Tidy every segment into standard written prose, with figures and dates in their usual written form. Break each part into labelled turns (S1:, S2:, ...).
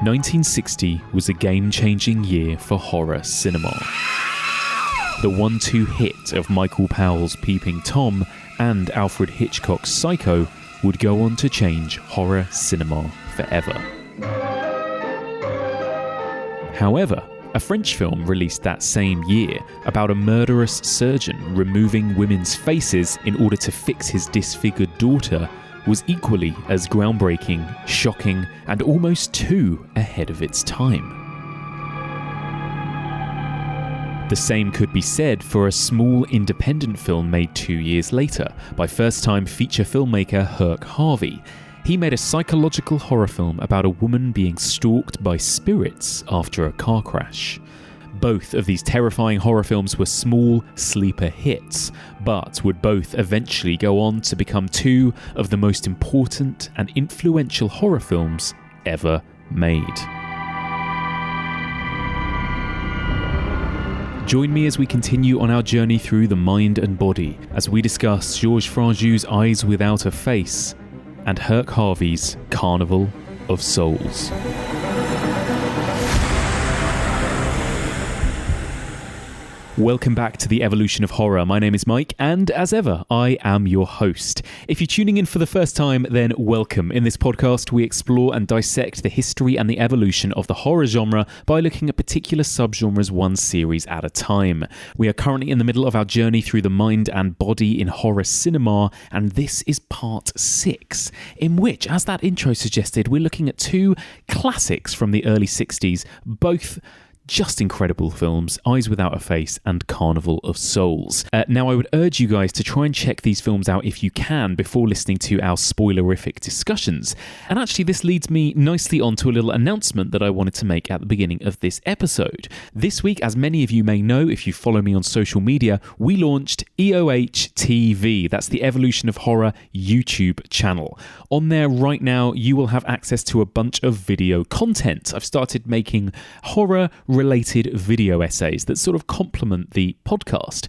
S1: 1960 was a game-changing year for horror cinema. The 1-2 hit of Michael Powell's Peeping Tom and Alfred Hitchcock's Psycho would go on to change horror cinema forever. However, a French film released that same year about a murderous surgeon removing women's faces in order to fix his disfigured daughter was equally as groundbreaking, shocking, and almost too ahead of its time. The same could be said for a small independent film made 2 years later by first-time feature filmmaker Herc Harvey. He made a psychological horror film about a woman being stalked by spirits after a car crash. Both of these terrifying horror films were small, sleeper hits, but would both eventually go on to become two of the most important and influential horror films ever made. Join me as we continue on our journey through the mind and body as we discuss Georges Franju's Eyes Without a Face and Herc Harvey's Carnival of Souls. Welcome back to the Evolution of Horror. My name is Mike, and as ever, I am your host. If you're tuning in for the first time, then welcome. In this podcast, we explore and dissect the history and the evolution of the horror genre by looking at particular subgenres one series at a time. We are currently in the middle of our journey through the mind and body in horror cinema, and this is part 6, in which, as that intro suggested, we're looking at two classics from the early 60s, both just incredible films, Eyes Without a Face and Carnival of Souls. Now, I would urge you guys to try and check these films out if you can before listening to our spoilerific discussions. And actually, this leads me nicely on to a little announcement that I wanted to make at the beginning of this episode. This week, as many of you may know if you follow me on social media, we launched EOH-TV. That's the Evolution of Horror YouTube channel. On there right now, you will have access to a bunch of video content. I've started making horror-related video essays that sort of complement the podcast.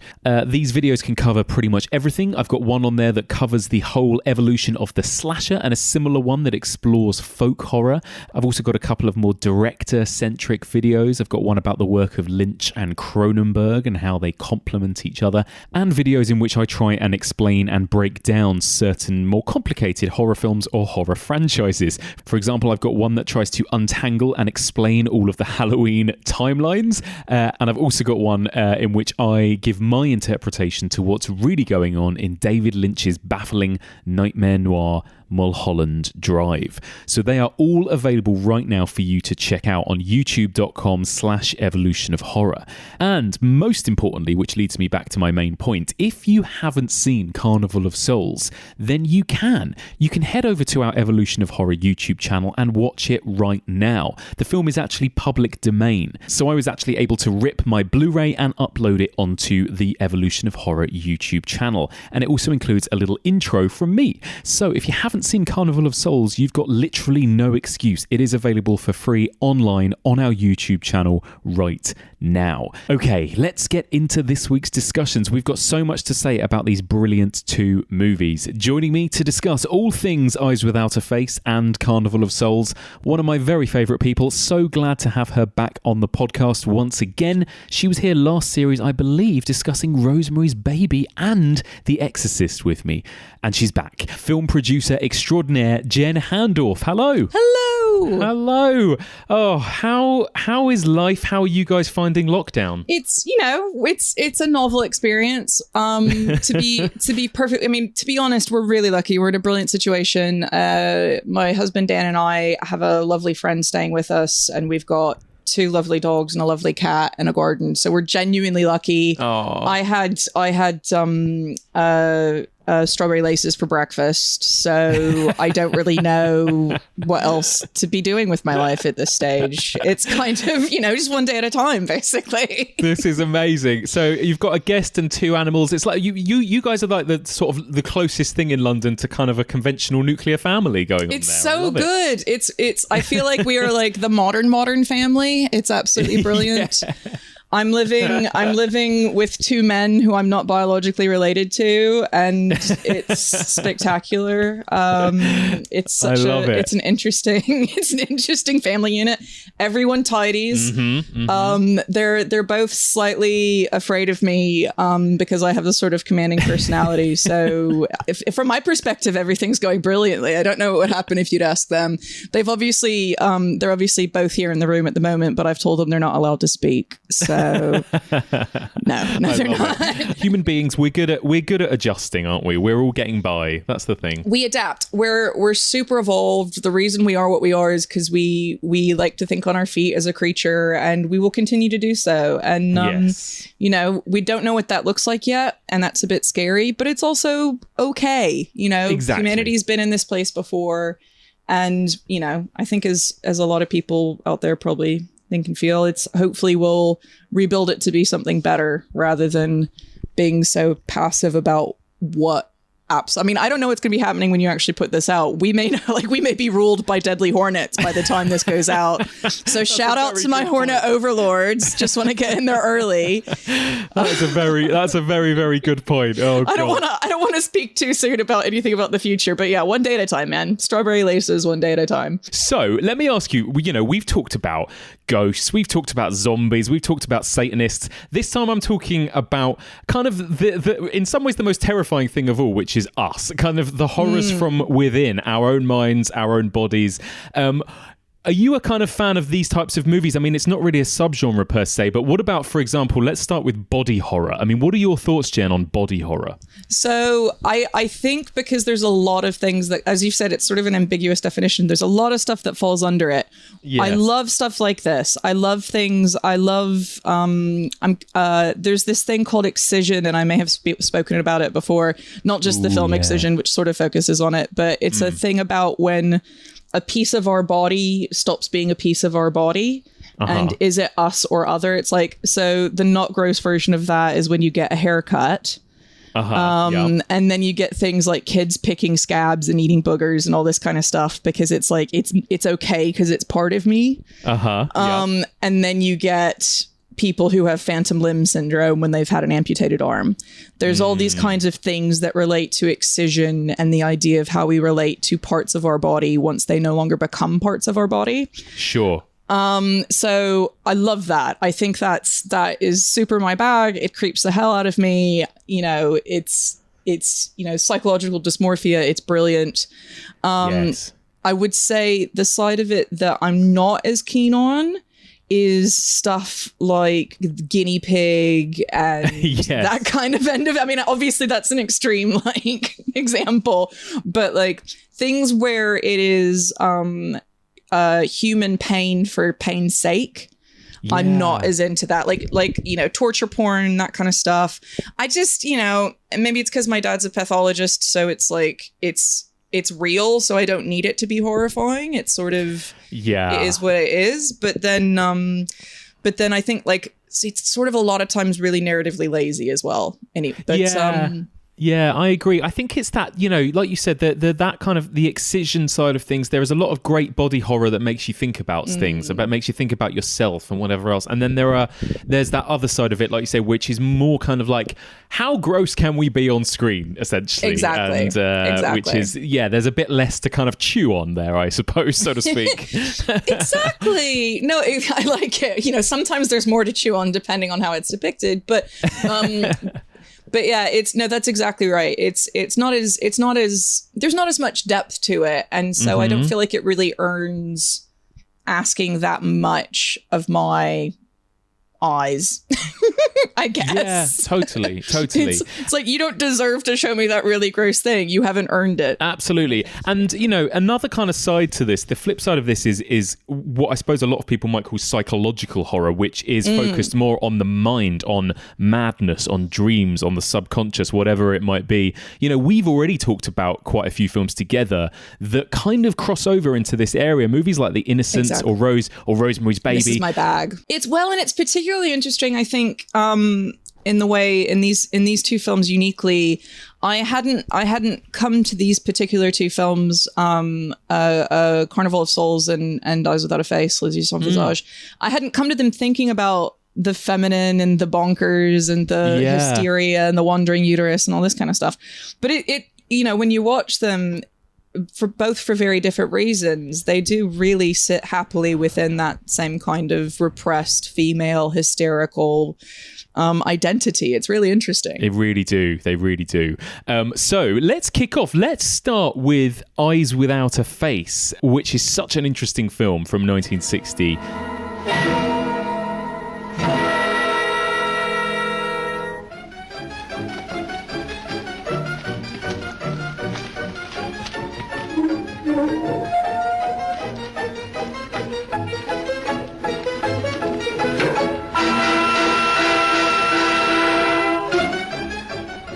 S1: These videos can cover pretty much everything. I've got one on there that covers the whole evolution of the slasher and a similar one that explores folk horror. I've also got a couple of more director-centric videos. I've got one about the work of Lynch and Cronenberg and how they complement each other, and videos in which I try and explain and break down certain more complicated horror films or horror franchises. For example, I've got one that tries to untangle and explain all of the Halloween timelines, and I've also got one in which I give my interpretation to what's really going on in David Lynch's baffling nightmare noir Mulholland Drive. So they are all available right now for you to check out on youtube.com/evolution of horror. And most importantly, which leads me back to my main point, if you haven't seen Carnival of Souls, then you can head over to our Evolution of Horror YouTube channel and watch it right now. The film is actually public domain, so I was actually able to rip my Blu-ray and upload it onto the Evolution of Horror YouTube channel. And it also includes a little intro from me. So if you haven't seen Carnival of Souls, you've got literally no excuse. It is available for free online on our YouTube channel right now. Okay, let's get into this week's discussions. We've got so much to say about these brilliant two movies. Joining me to discuss all things Eyes Without a Face and Carnival of Souls, one of my very favourite people. So glad to have her back on the podcast once again. She was here last series, I believe, discussing Rosemary's Baby and The Exorcist with me. And she's back. Film producer extraordinaire Jen Handorf. Hello.
S2: Hello.
S1: Hello. Oh, how is life? How are you guys finding lockdown?
S2: It's a novel experience. To be perfect. I mean, to be honest, we're really lucky. We're in a brilliant situation. My husband Dan and I have a lovely friend staying with us, and we've got 2 lovely dogs and a lovely cat and a garden. So we're genuinely lucky.
S1: Aww.
S2: I had strawberry laces for breakfast, so I don't really know what else to be doing with my life at this stage. It's kind of, just one day at a time, basically.
S1: This is amazing. So you've got a guest and 2 animals. It's like you guys are like the sort of the closest thing in London to kind of a conventional nuclear family going on there.
S2: It's so good. It's I feel like we are like the modern family. It's absolutely brilliant. Yeah. I'm living with two men who I'm not biologically related to, and it's spectacular. It's an interesting family unit. Everyone tidies. They're both slightly afraid of me because I have this sort of commanding personality. So if from my perspective everything's going brilliantly, I don't know what would happen if you'd ask them. They're obviously both here in the room at the moment, but I've told them they're not allowed to speak. So no, they're not.
S1: Human beings, we're good at adjusting, aren't we? We're all getting by. That's the thing.
S2: We adapt. We're super evolved. The reason we are what we are is because we like to think on our feet as a creature, and we will continue to do so. And
S1: yes.
S2: We don't know what that looks like yet, and that's a bit scary, but it's also okay.
S1: Exactly.
S2: Humanity's been in this place before, and I think as a lot of people out there probably think and feel, it's hopefully we'll rebuild it to be something better rather than being so passive about what apps. I mean, I don't know what's going to be happening when you actually put this out. We may be ruled by deadly hornets by the time this goes out. So shout out to my hornet overlords. Just want to get in there early.
S1: That's a very, very good point. Oh, God.
S2: I don't want to speak too soon about anything about the future, but yeah, one day at a time, man. Strawberry laces, one day at a time.
S1: So let me ask you, we've talked about ghosts, we've talked about zombies, we've talked about Satanists. This time I'm talking about kind of the in some ways the most terrifying thing of all, which is us, kind of the horrors from within our own minds, our own bodies. Are you a kind of fan of these types of movies? I mean, it's not really a subgenre per se, but what about, for example, let's start with body horror. I mean, what are your thoughts, Jen, on body horror?
S2: So I think because there's a lot of things that, as you've said, it's sort of an ambiguous definition. There's a lot of stuff that falls under it. Yes. I love stuff like this. I love things. I love, there's this thing called excision, and I may have spoken about it before, not just the film Excision, which sort of focuses on it, but it's a thing about when a piece of our body stops being a piece of our body. And is it us or other? It's like, so the not gross version of that is when you get a haircut. And then you get things like kids picking scabs and eating boogers and all this kind of stuff because it's like, it's okay because it's part of me. And then you get people who have phantom limb syndrome when they've had an amputated arm. There's all these kinds of things that relate to excision and the idea of how we relate to parts of our body once they no longer become parts of our body.
S1: Sure.
S2: So I love that. I think that is super my bag. It creeps the hell out of me. It's psychological dysmorphia. It's brilliant.
S1: Yes.
S2: I would say the side of it that I'm not as keen on is stuff like guinea pig and that kind of end of it. I mean, obviously that's an extreme example, but like things where it is human pain for pain's sake. Yeah. I'm not as into that. Like torture porn, that kind of stuff. I just, and maybe it's because my dad's a pathologist, so it's like it's real, so I don't need it to be horrifying. It's sort of it is what it is. But then I think it's sort of a lot of times really narratively lazy as well. Anyway, but
S1: yeah, I agree. I think it's that, like you said, that kind of the excision side of things. There is a lot of great body horror that makes you think about things, makes you think about yourself and whatever else. And then there's that other side of it, like you say, which is more kind of like, how gross can we be on screen, essentially?
S2: Exactly.
S1: And,
S2: exactly.
S1: Which is, there's a bit less to kind of chew on there, I suppose, so to speak.
S2: Exactly. No, I like it. Sometimes there's more to chew on depending on how it's depicted, but but yeah, that's exactly right. It's not as there's not as much depth to it, and so I don't feel like it really earns asking that much of my eyes. I guess.
S1: Yeah, totally.
S2: It's like, you don't deserve to show me that really gross thing. You haven't earned it.
S1: Absolutely. And, another kind of side to this, the flip side of this is what I suppose a lot of people might call psychological horror, which is focused more on the mind, on madness, on dreams, on the subconscious, whatever it might be. We've already talked about quite a few films together that kind of cross over into this area. Movies like The Innocents or Rosemary's Baby.
S2: This is my bag. It's particularly interesting, I think, in the way in these two films uniquely. I hadn't come to these particular two films, Carnival of Souls and Eyes Without a Face, Les Yeux Sans Visage. I hadn't come to them thinking about the feminine and the bonkers and the hysteria and the wandering uterus and all this kind of stuff. But it when you watch them, for very different reasons, they do really sit happily within that same kind of repressed female hysterical identity. It's really interesting.
S1: They really do. They really do. So let's kick off. Let's start with Eyes Without a Face, which is such an interesting film from 1960.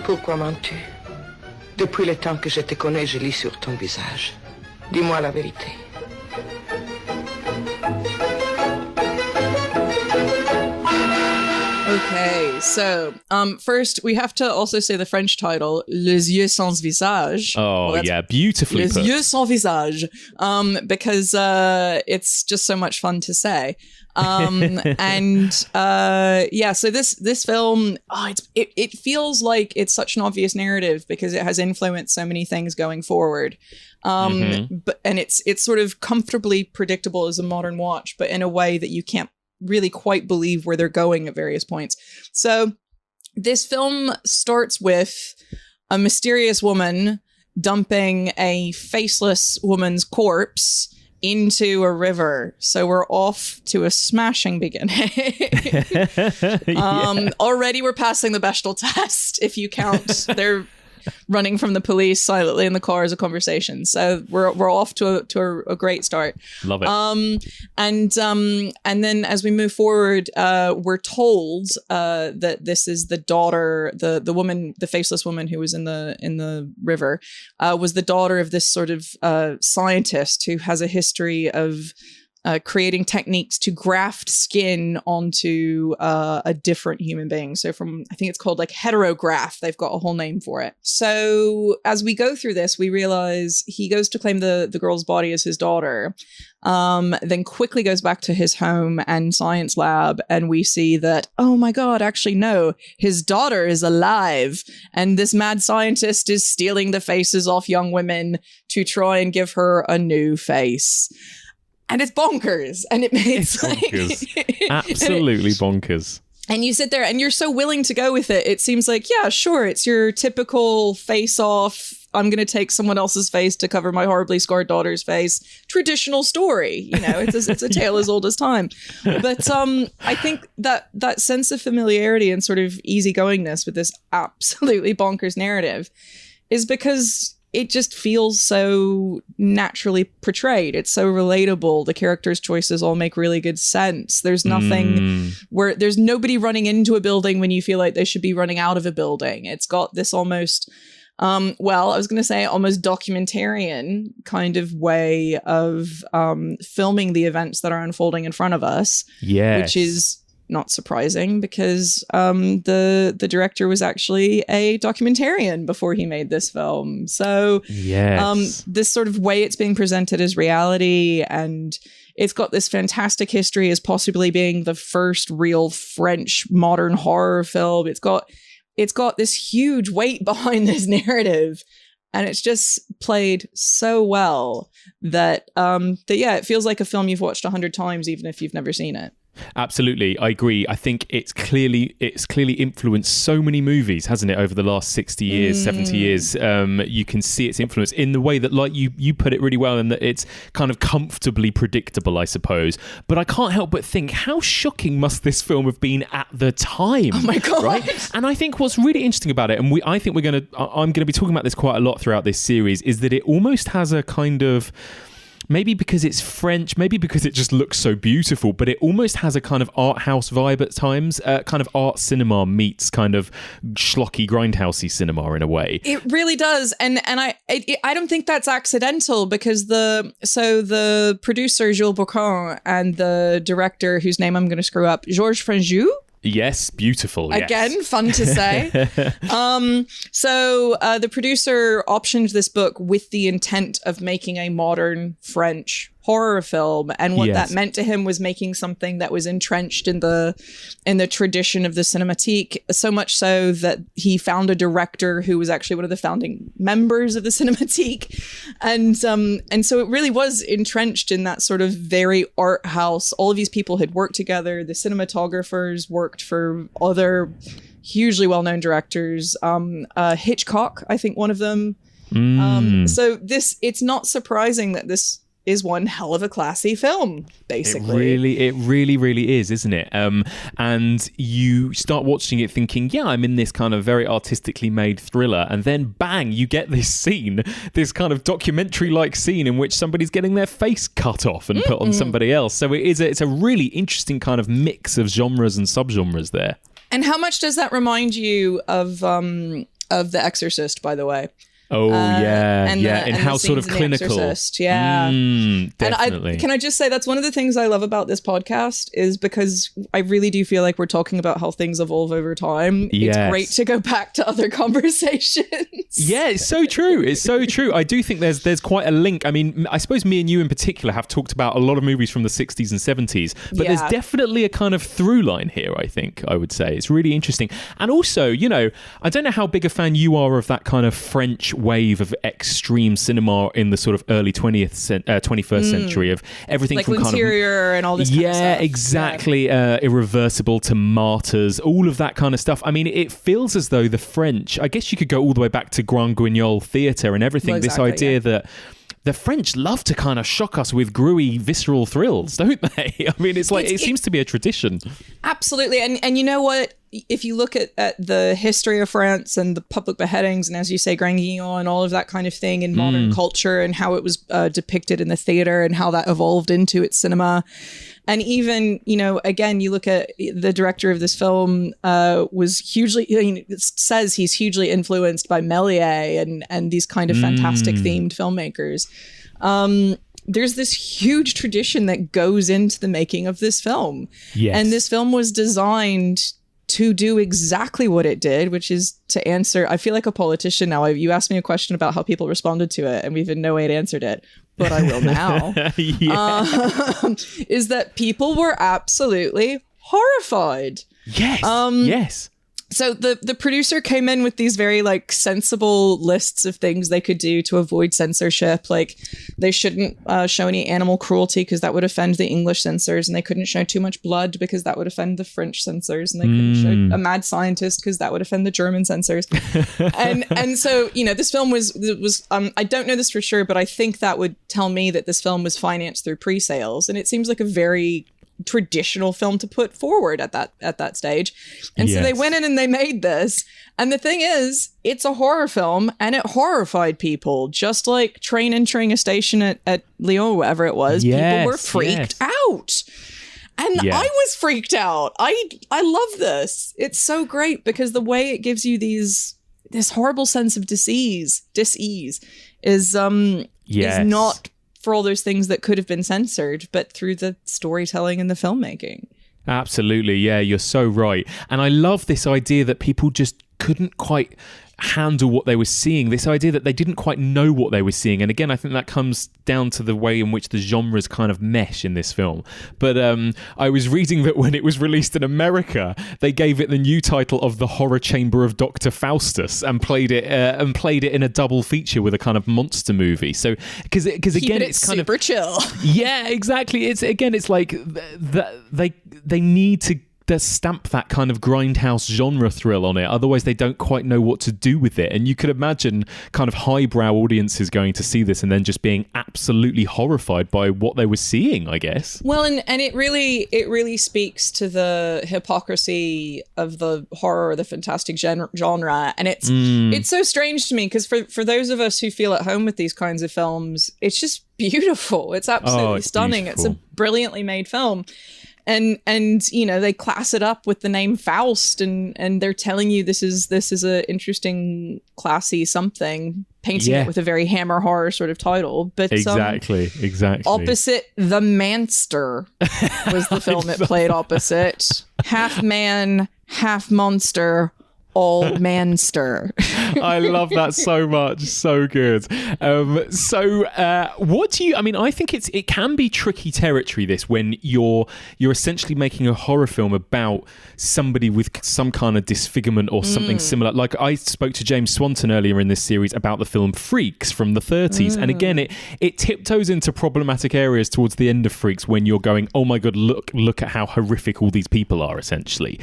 S3: Pourquoi mens-tu? Depuis le temps que je te connais, je lis sur ton visage. Dis-moi la vérité.
S2: Okay, so first we have to also say the French title, Les Yeux Sans Visage.
S1: Oh, yeah, beautifully
S2: Les
S1: put.
S2: Yeux Sans Visage, because it's just so much fun to say. So this film, it feels like it's such an obvious narrative because it has influenced so many things going forward. But it's sort of comfortably predictable as a modern watch, but in a way that you can't really quite believe where they're going at various points. So this film starts with a mysterious woman dumping a faceless woman's corpse into a river. So we're off to a smashing beginning. Already we're passing the Bechdel test, if you count they're running from the police silently in the car as a conversation. So we're off to a great start.
S1: Love it.
S2: And then as we move forward, we're told that this is the daughter, the woman, the faceless woman who was in the river, was the daughter of this sort of scientist who has a history of creating techniques to graft skin onto a different human being. So I think it's called like heterograph. They've got a whole name for it. So as we go through this, we realize he goes to claim the girl's body as his daughter, then quickly goes back to his home and science lab. And we see that, oh my God, actually, no, his daughter is alive. And this mad scientist is stealing the faces off young women to try and give her a new face. And it's bonkers. And it's
S1: bonkers. Absolutely bonkers.
S2: And you sit there and you're so willing to go with it. It seems like, yeah, sure, it's your typical face-off, I'm going to take someone else's face to cover my horribly scarred daughter's face. Traditional story. It's a tale as old as time. But I think that sense of familiarity and sort of easygoingness with this absolutely bonkers narrative is because it just feels so naturally portrayed. It's so relatable. The characters' choices all make really good sense. There's nothing where there's nobody running into a building when you feel like they should be running out of a building. It's got this almost, I was going to say almost documentarian kind of way of filming the events that are unfolding in front of us.
S1: Yes.
S2: Which is not surprising because the director was actually a documentarian before he made this film. So this sort of way it's being presented as reality, and it's got this fantastic history as possibly being the first real French modern horror film. It's got this huge weight behind this narrative, and it's just played so well that it feels like a film you've watched 100 times even if you've never seen it.
S1: Absolutely, I agree. I think it's clearly influenced so many movies, hasn't it, over the last 60 years, 70 years. You can see its influence in the way that, like you put it really well, in that it's kind of comfortably predictable, I suppose. But I can't help but think, how shocking must this film have been at the time?
S2: Oh my God.
S1: Right? And I think what's really interesting about it, and I'm going to be talking about this quite a lot throughout this series, is that it almost has a kind of, maybe because it's French, maybe because it just looks so beautiful, but it almost has a kind of art house vibe at times, kind of art cinema meets kind of schlocky, grindhousey cinema in a way.
S2: It really does, and I don't think that's accidental because the producer Jules Boucan and the director, whose name I'm going to screw up, Georges Franju.
S1: Yes, beautiful.
S2: Again,
S1: yes.
S2: Fun to say. So the producer optioned this book with the intent of making a modern French horror film, and what
S1: Yes.
S2: that meant to him was making something that was entrenched in the tradition of the Cinematique, so much so that he found a director who was actually one of the founding members of the Cinematique, and so it really was entrenched in that sort of very art house. All of these people had worked together. The cinematographers worked for other hugely well-known directors, Hitchcock, I think one of them. So it's not surprising that this is one hell of a classy film, basically.
S1: It really is, isn't it? And you start watching it thinking, yeah, I'm in this kind of very artistically made thriller, and then bang, you get this scene, this kind of documentary-like scene in which somebody's getting their face cut off and put on somebody else. So it's a really interesting kind of mix of genres and subgenres there.
S2: And how much does that remind you of The Exorcist, by the way?
S1: Oh, and how sort of
S2: scenes in The
S1: clinical.
S2: Exorcist, yeah.
S1: Definitely.
S2: And can I just say, that's one of the things I love about this podcast, is because I really do feel like we're talking about how things evolve over time.
S1: Yes.
S2: It's great to go back to other conversations.
S1: Yeah, it's so true. It's so true. I do think there's quite a link. I mean, I suppose me and you in particular have talked about a lot of movies from the 60s and 70s, but there's definitely a kind of through line here, I would say. It's really interesting. And also, I don't know how big a fan you are of that kind of French wave of extreme cinema in the sort of early 21st century, of everything
S2: like
S1: from
S2: L'Interior and all this kind of stuff.
S1: Exactly. Irreversible to Martyrs, all of that kind of stuff. I mean, it feels as though the French, I guess you could go all the way back to Grand Guignol theatre and everything.
S2: Well,
S1: this idea that the French love to kind of shock us with gruey, visceral thrills, don't they? I mean, it seems to be a tradition.
S2: Absolutely. And you know what? If you look at the history of France and the public beheadings, and as you say, Grand Guignol and all of that kind of thing in modern culture, and how it was depicted in the theater and how that evolved into its cinema. And even, again, you look at the director of this film was hugely, it says he's hugely influenced by Méliès and these kind of fantastic themed filmmakers. There's this huge tradition that goes into the making of this film.
S1: Yes.
S2: And this film was designed to do exactly what it did, which is to answer, I feel like a politician now. You asked me a question about how people responded to it, and we've in no way answered it, but I will now. Is that people were absolutely horrified.
S1: Yes. Yes.
S2: So the producer came in with these very sensible lists of things they could do to avoid censorship. Like, they shouldn't show any animal cruelty because that would offend the English censors, and they couldn't show too much blood because that would offend the French censors, and they couldn't show a mad scientist because that would offend the German censors. and so this film was I don't know this for sure, but I think that would tell me that this film was financed through pre-sales, and it seems like a very traditional film to put forward at that stage. And so they went in and they made this. And the thing is, it's a horror film, and it horrified people, just like Train Entering a Station at Lyon, wherever it was. People were freaked out. And I was freaked out. I love this. It's so great because the way it gives you this horrible sense of dis-ease is not for all those things that could have been censored, but through the storytelling and the filmmaking.
S1: Absolutely. Yeah, you're so right. And I love this idea that people just couldn't quite handle what they were seeing, this idea that they didn't quite know what they were seeing. And again, I think that comes down to the way in which the genres kind of mesh in this film. But I was reading that when it was released in America, they gave it the new title of The Horror Chamber of Dr. Faustus, and played it in a double feature with a kind of monster movie. So because again, it's kind
S2: super
S1: of
S2: chill.
S1: Yeah, exactly. It's like they need to stamp that kind of grindhouse genre thrill on it, otherwise they don't quite know what to do with it. And you could imagine kind of highbrow audiences going to see this and then just being absolutely horrified by what they were seeing, I guess.
S2: Well, and it really speaks to the hypocrisy of the horror or the fantastic genre. And it's so strange to me, because for those of us who feel at home with these kinds of films, it's just beautiful. It's absolutely stunning.
S1: Beautiful.
S2: It's a brilliantly made film. And they class it up with the name Faust, and they're telling you this is a interesting, classy something, painting it with a very Hammer horror sort of title. But
S1: exactly.
S2: Opposite The Manster was the film it played opposite. Half man, half monster, all manster.
S1: I love that so much. So good. What do you, I mean, I think it can be tricky territory, this, when you're essentially making a horror film about somebody with some kind of disfigurement or something similar. Like, I spoke to James Swanton earlier in this series about the film Freaks from the 30s. And again, it tiptoes into problematic areas towards the end of Freaks when you're going, oh my God, look at how horrific all these people are, essentially.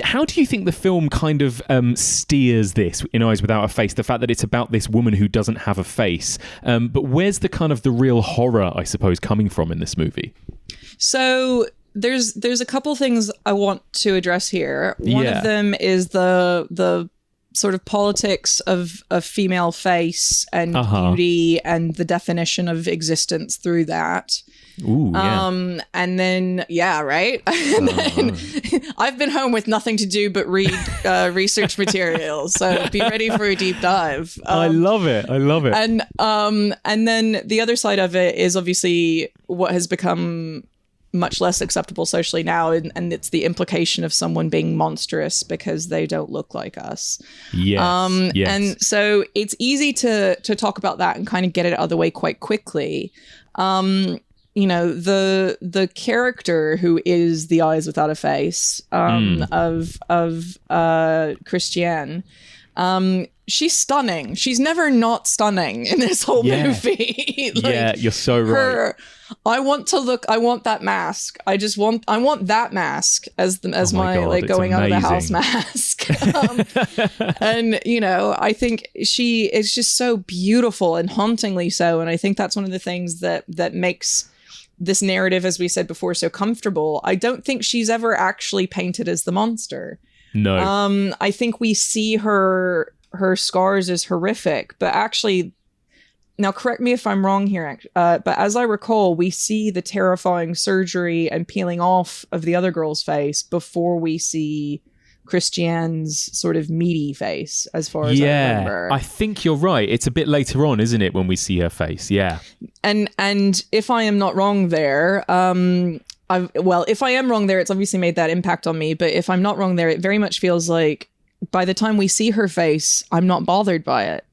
S1: How do you think the film kind of steers this in Eyes Without a Face, the fact that it's about this woman who doesn't have a face, but where's the kind of the real horror, I suppose, coming from in this movie?
S2: So there's a couple things I want to address here. One of them is the sort of politics of a female face and beauty and the definition of existence through that.
S1: Ooh, yeah.
S2: And then, right? And then I've been home with nothing to do but read research materials. So be ready for a deep dive.
S1: I love it.
S2: And then the other side of it is obviously what has become much less acceptable socially now, and it's the implication of someone being monstrous because they don't look like us.
S1: Yes.
S2: And so it's easy to talk about that and kind of get it out of the way quite quickly. You know, the character who is the Eyes Without a Face of Christiane, she's stunning. She's never not stunning in this whole movie.
S1: You're so right.
S2: I want that mask. I want that mask as my God, like going out of the house mask. And you know, I think she is just so beautiful and hauntingly so. And I think that's one of the things that makes this narrative, as we said before, so comfortable. I don't think she's ever actually painted as the monster.
S1: No.
S2: I think we see her scars as horrific, but actually, now correct me if I'm wrong here, but as I recall, we see the terrifying surgery and peeling off of the other girl's face before we see Christiane's sort of meaty face, as far as I remember.
S1: I think you're right. It's a bit later on, isn't it, when we see her face? Yeah.
S2: And if I am not wrong there, if I am wrong there, it's obviously made that impact on me. But if I'm not wrong there, it very much feels like by the time we see her face, I'm not bothered by it.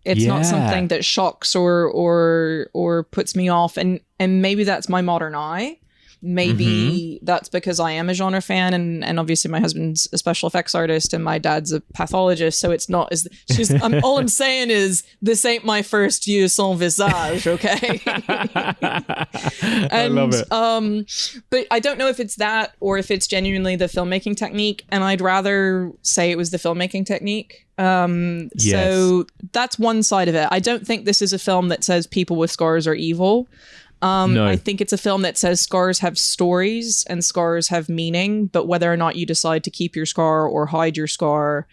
S2: It's not something that shocks or puts me off. And maybe that's my modern eye. Maybe that's because I am a genre fan, and obviously my husband's a special effects artist and my dad's a pathologist, so it's not as all I'm saying is this ain't my first vue sans visage, okay?
S1: I love it.
S2: But I don't know if it's that or if it's genuinely the filmmaking technique, and I'd rather say it was the filmmaking technique. So that's one side of it. I don't think this is a film that says people with scars are evil. No. I think it's a film that says scars have stories and scars have meaning, but whether or not you decide to keep your scar or hide your scar,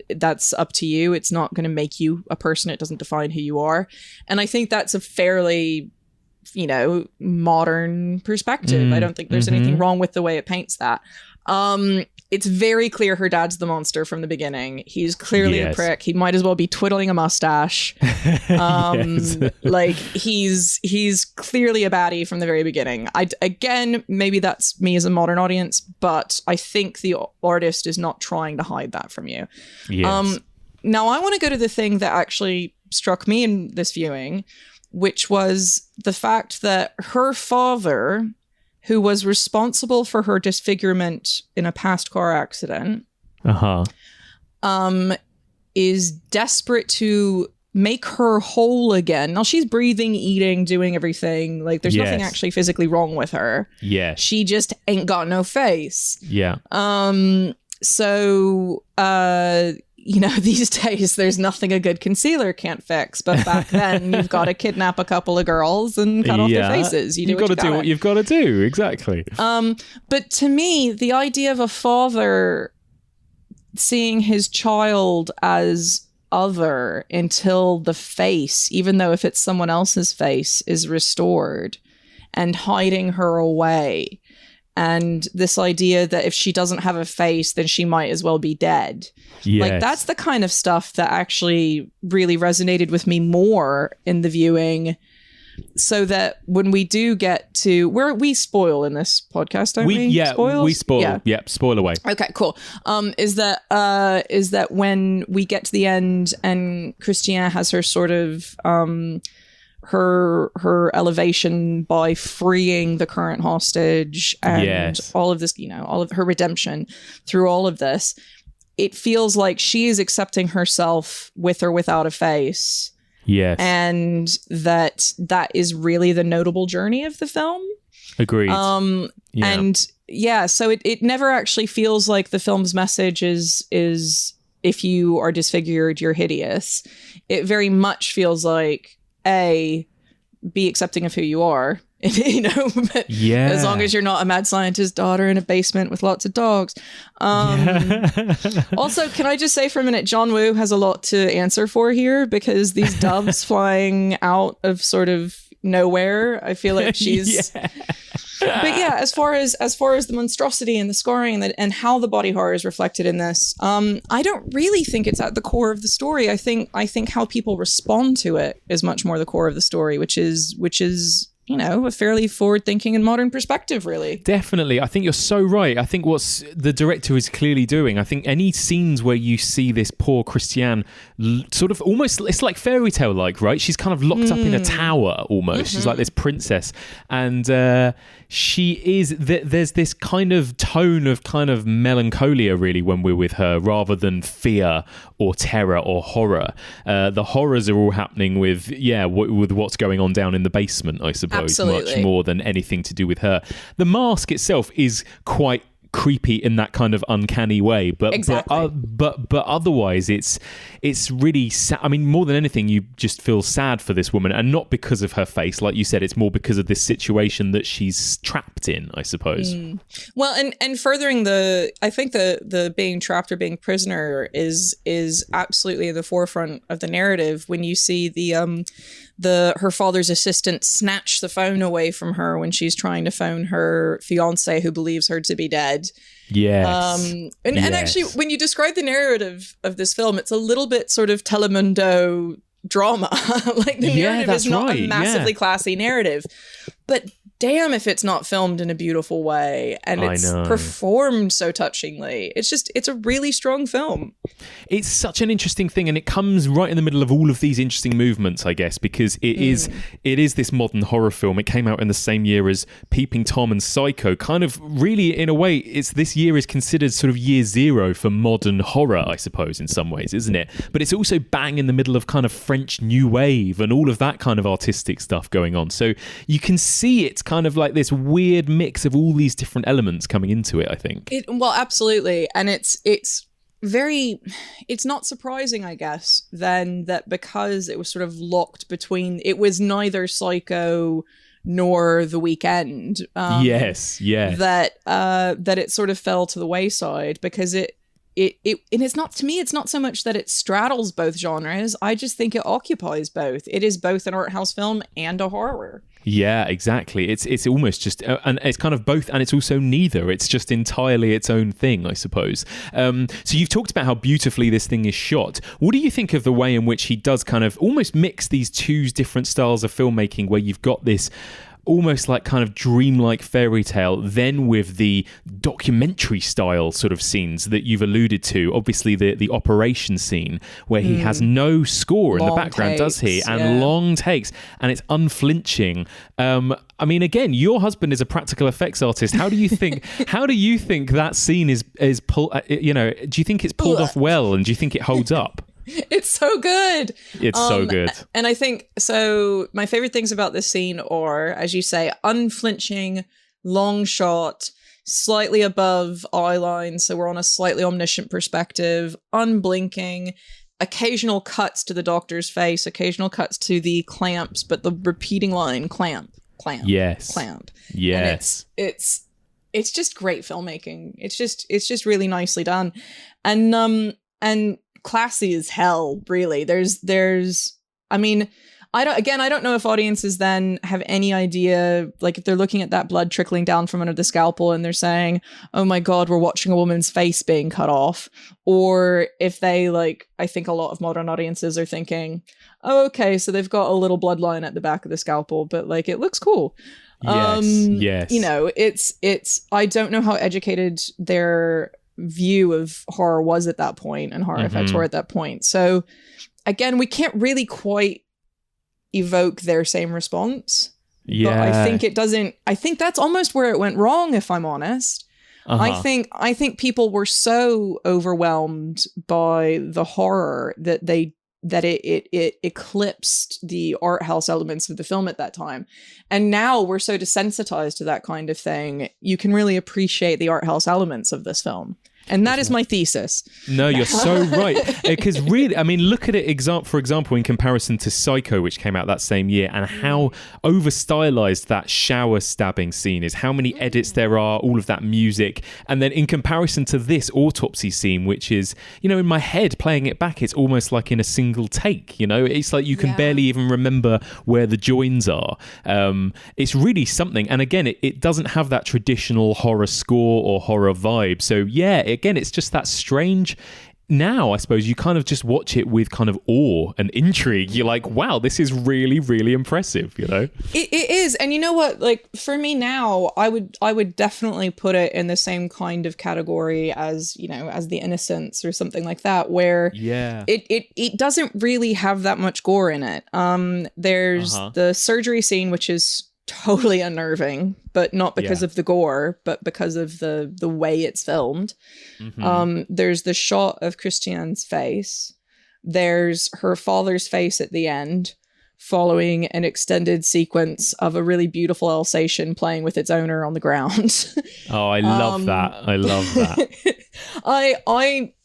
S2: that's up to you. It's not going to make you a person. It doesn't define who you are. And I think that's a fairly, modern perspective. I don't think there's anything wrong with the way it paints that. It's very clear her dad's the monster from the beginning. He's clearly a prick. He might as well be twiddling a mustache. Like he's clearly a baddie from the very beginning. Again, maybe that's me as a modern audience, but I think the artist is not trying to hide that from you.
S1: Yes.
S2: Now I want to go to the thing that actually struck me in this viewing, which was the fact that her father, who was responsible for her disfigurement in a past car accident, is desperate to make her whole again. Now, she's breathing, eating, doing everything. Like, there's nothing actually physically wrong with her.
S1: Yeah.
S2: She just ain't got no face.
S1: Yeah.
S2: These days there's nothing a good concealer can't fix, but back then you've got to kidnap a couple of girls and cut off their faces. You've got to do what
S1: you've got to do. Exactly.
S2: But to me, the idea of a father seeing his child as other until the face, even though if it's someone else's face, is restored, and hiding her away. And this idea that if she doesn't have a face, then she might as well be dead.
S1: Yes.
S2: Like, that's the kind of stuff that actually really resonated with me more in the viewing. so that when we do get to where we spoil in this podcast, don't we?
S1: Yeah,
S2: Spoils?
S1: we spoil. Yeah. Yep, spoil away.
S2: Okay, cool. Is that when we get to the end and Christiane has her sort of her elevation by freeing the current hostage and all of this, all of her redemption through all of this, it feels like she is accepting herself with or without a face.
S1: Yes.
S2: And that is really the notable journey of the film.
S1: Agreed.
S2: And so it never actually feels like the film's message is if you are disfigured, you're hideous. It very much feels like, be accepting of who you are, but as long as you're not a mad scientist's daughter in a basement with lots of dogs. Also, can I just say for a minute, John Woo has a lot to answer for here, because these doves flying out of sort of nowhere, I feel like she's but yeah, as far as the monstrosity and the scoring and how the body horror is reflected in this, I don't really think it's at the core of the story. I think how people respond to it is much more the core of the story, which is a fairly forward-thinking and modern perspective, really.
S1: Definitely. I think you're so right. I think what's the director is clearly doing, I think any scenes where you see this poor Christiane sort of almost, it's like fairy tale-like, right? She's kind of locked up in a tower almost. Mm-hmm. She's like this princess. And she is, there's this kind of tone of kind of melancholia, really, when we're with her, rather than fear or terror or horror. The horrors are all happening with what's going on down in the basement, I suppose.
S2: Absolutely.
S1: Much more than anything to do with her. The mask itself is quite creepy in that kind of uncanny way, but
S2: exactly.
S1: but otherwise it's really sad. I mean, more than anything, you just feel sad for this woman, and not because of her face, like you said. It's more because of this situation that she's trapped in, I suppose.
S2: Well, and furthering I think the being trapped or being prisoner is absolutely in the forefront of the narrative when you see her father's assistant snatch the phone away from her when she's trying to phone her fiance, who believes her to be dead.
S1: Yes.
S2: And actually, when you describe the narrative of this film, it's a little bit sort of Telemundo drama. Like the narrative is not a massively classy narrative, but damn if it's not filmed in a beautiful way, and it's performed so touchingly. It's a really strong film. It's such an interesting thing, and it comes right in the middle of all of these interesting movements, I guess, because it is this modern horror film. It came out in the same year as Peeping Tom and Psycho. Kind of really, in a way, this year is considered sort of year zero for modern horror, I suppose, in some ways, isn't it? But it's also bang in the middle of kind of French New Wave and all of that kind of artistic stuff going on. So you can see it's kind of like this weird mix of all these different elements coming into it, I think. Well, absolutely. And it's not surprising, I guess, then that because it was sort of locked between, it was neither Psycho nor The Weeknd. Yes. That it sort of fell to the wayside because and it's not, to me, it's not so much that it straddles both genres. I just think it occupies both. It is both an art house film and a horror. Yeah, exactly. It's almost just, and it's kind of both, and it's also neither. It's just entirely its own thing, I suppose. So you've talked about how beautifully this thing is shot. What do you think of the way in which he does kind of almost mix these two different styles of filmmaking, where you've got this almost like kind of dreamlike fairy tale, then with the documentary style sort of scenes that you've alluded to, obviously the operation scene where he has no score in the background, does he? And long takes, and it's unflinching. I mean, again, your husband is a practical effects artist. How do you think that scene is pulled, do you think it's pulled off well, and do you think it holds up? It's so good. It's so good. And I think, so my favorite things about this scene are, as you say, unflinching, long shot, slightly above eye line, so we're on a slightly omniscient perspective, unblinking, occasional cuts to the doctor's face, occasional cuts to the clamps, but the repeating line, clamp, yes, clamp. Yes. And it's just great filmmaking. It's just really nicely done. And classy as hell, really. I mean, I don't know if audiences then have any idea, like if they're looking at that blood trickling down from under the scalpel and they're saying, oh my God, we're watching a woman's face being cut off. Or if they like, I think a lot of modern audiences are thinking, oh, okay, so they've got a little bloodline at the back of the scalpel, but like it looks cool.
S1: Yes.
S2: You know, it's, I don't know how educated their view of horror was at that point and horror effects were at that point. So again, we can't really quite evoke their same response.
S1: Yeah.
S2: But I think that's almost where it went wrong, if I'm honest. I think people were so overwhelmed by the horror that it eclipsed the art house elements of the film at that time. And now we're so desensitized to that kind of thing, you can really appreciate the art house elements of this film. And that is my thesis.
S1: No, you're so right. Because really, I mean, look at it, for example, in comparison to Psycho, which came out that same year, and how over-stylized that shower stabbing scene is, how many edits there are, all of that music. And then in comparison to this autopsy scene, which is, you know, in my head, playing it back, it's almost like in a single take, you know? It's like you can barely even remember where the joins are. It's really something. And again, it doesn't have that traditional horror score or horror vibe. So yeah, again, it's just that strange. Now, I suppose you kind of just watch it with kind of awe and intrigue. You're like, wow, this is really, really impressive, you know?
S2: It is. And you know what? Like, for me now, I would definitely put it in the same kind of category as, you know, as The Innocents or something like that, where it doesn't really have that much gore in it. There's the surgery scene, which is totally unnerving, but not because of the gore, but because of the way it's filmed. There's the shot of Christiane's face. There's her father's face at the end, following an extended sequence of a really beautiful Alsatian playing with its owner on the ground.
S1: Oh, I love that. I love that.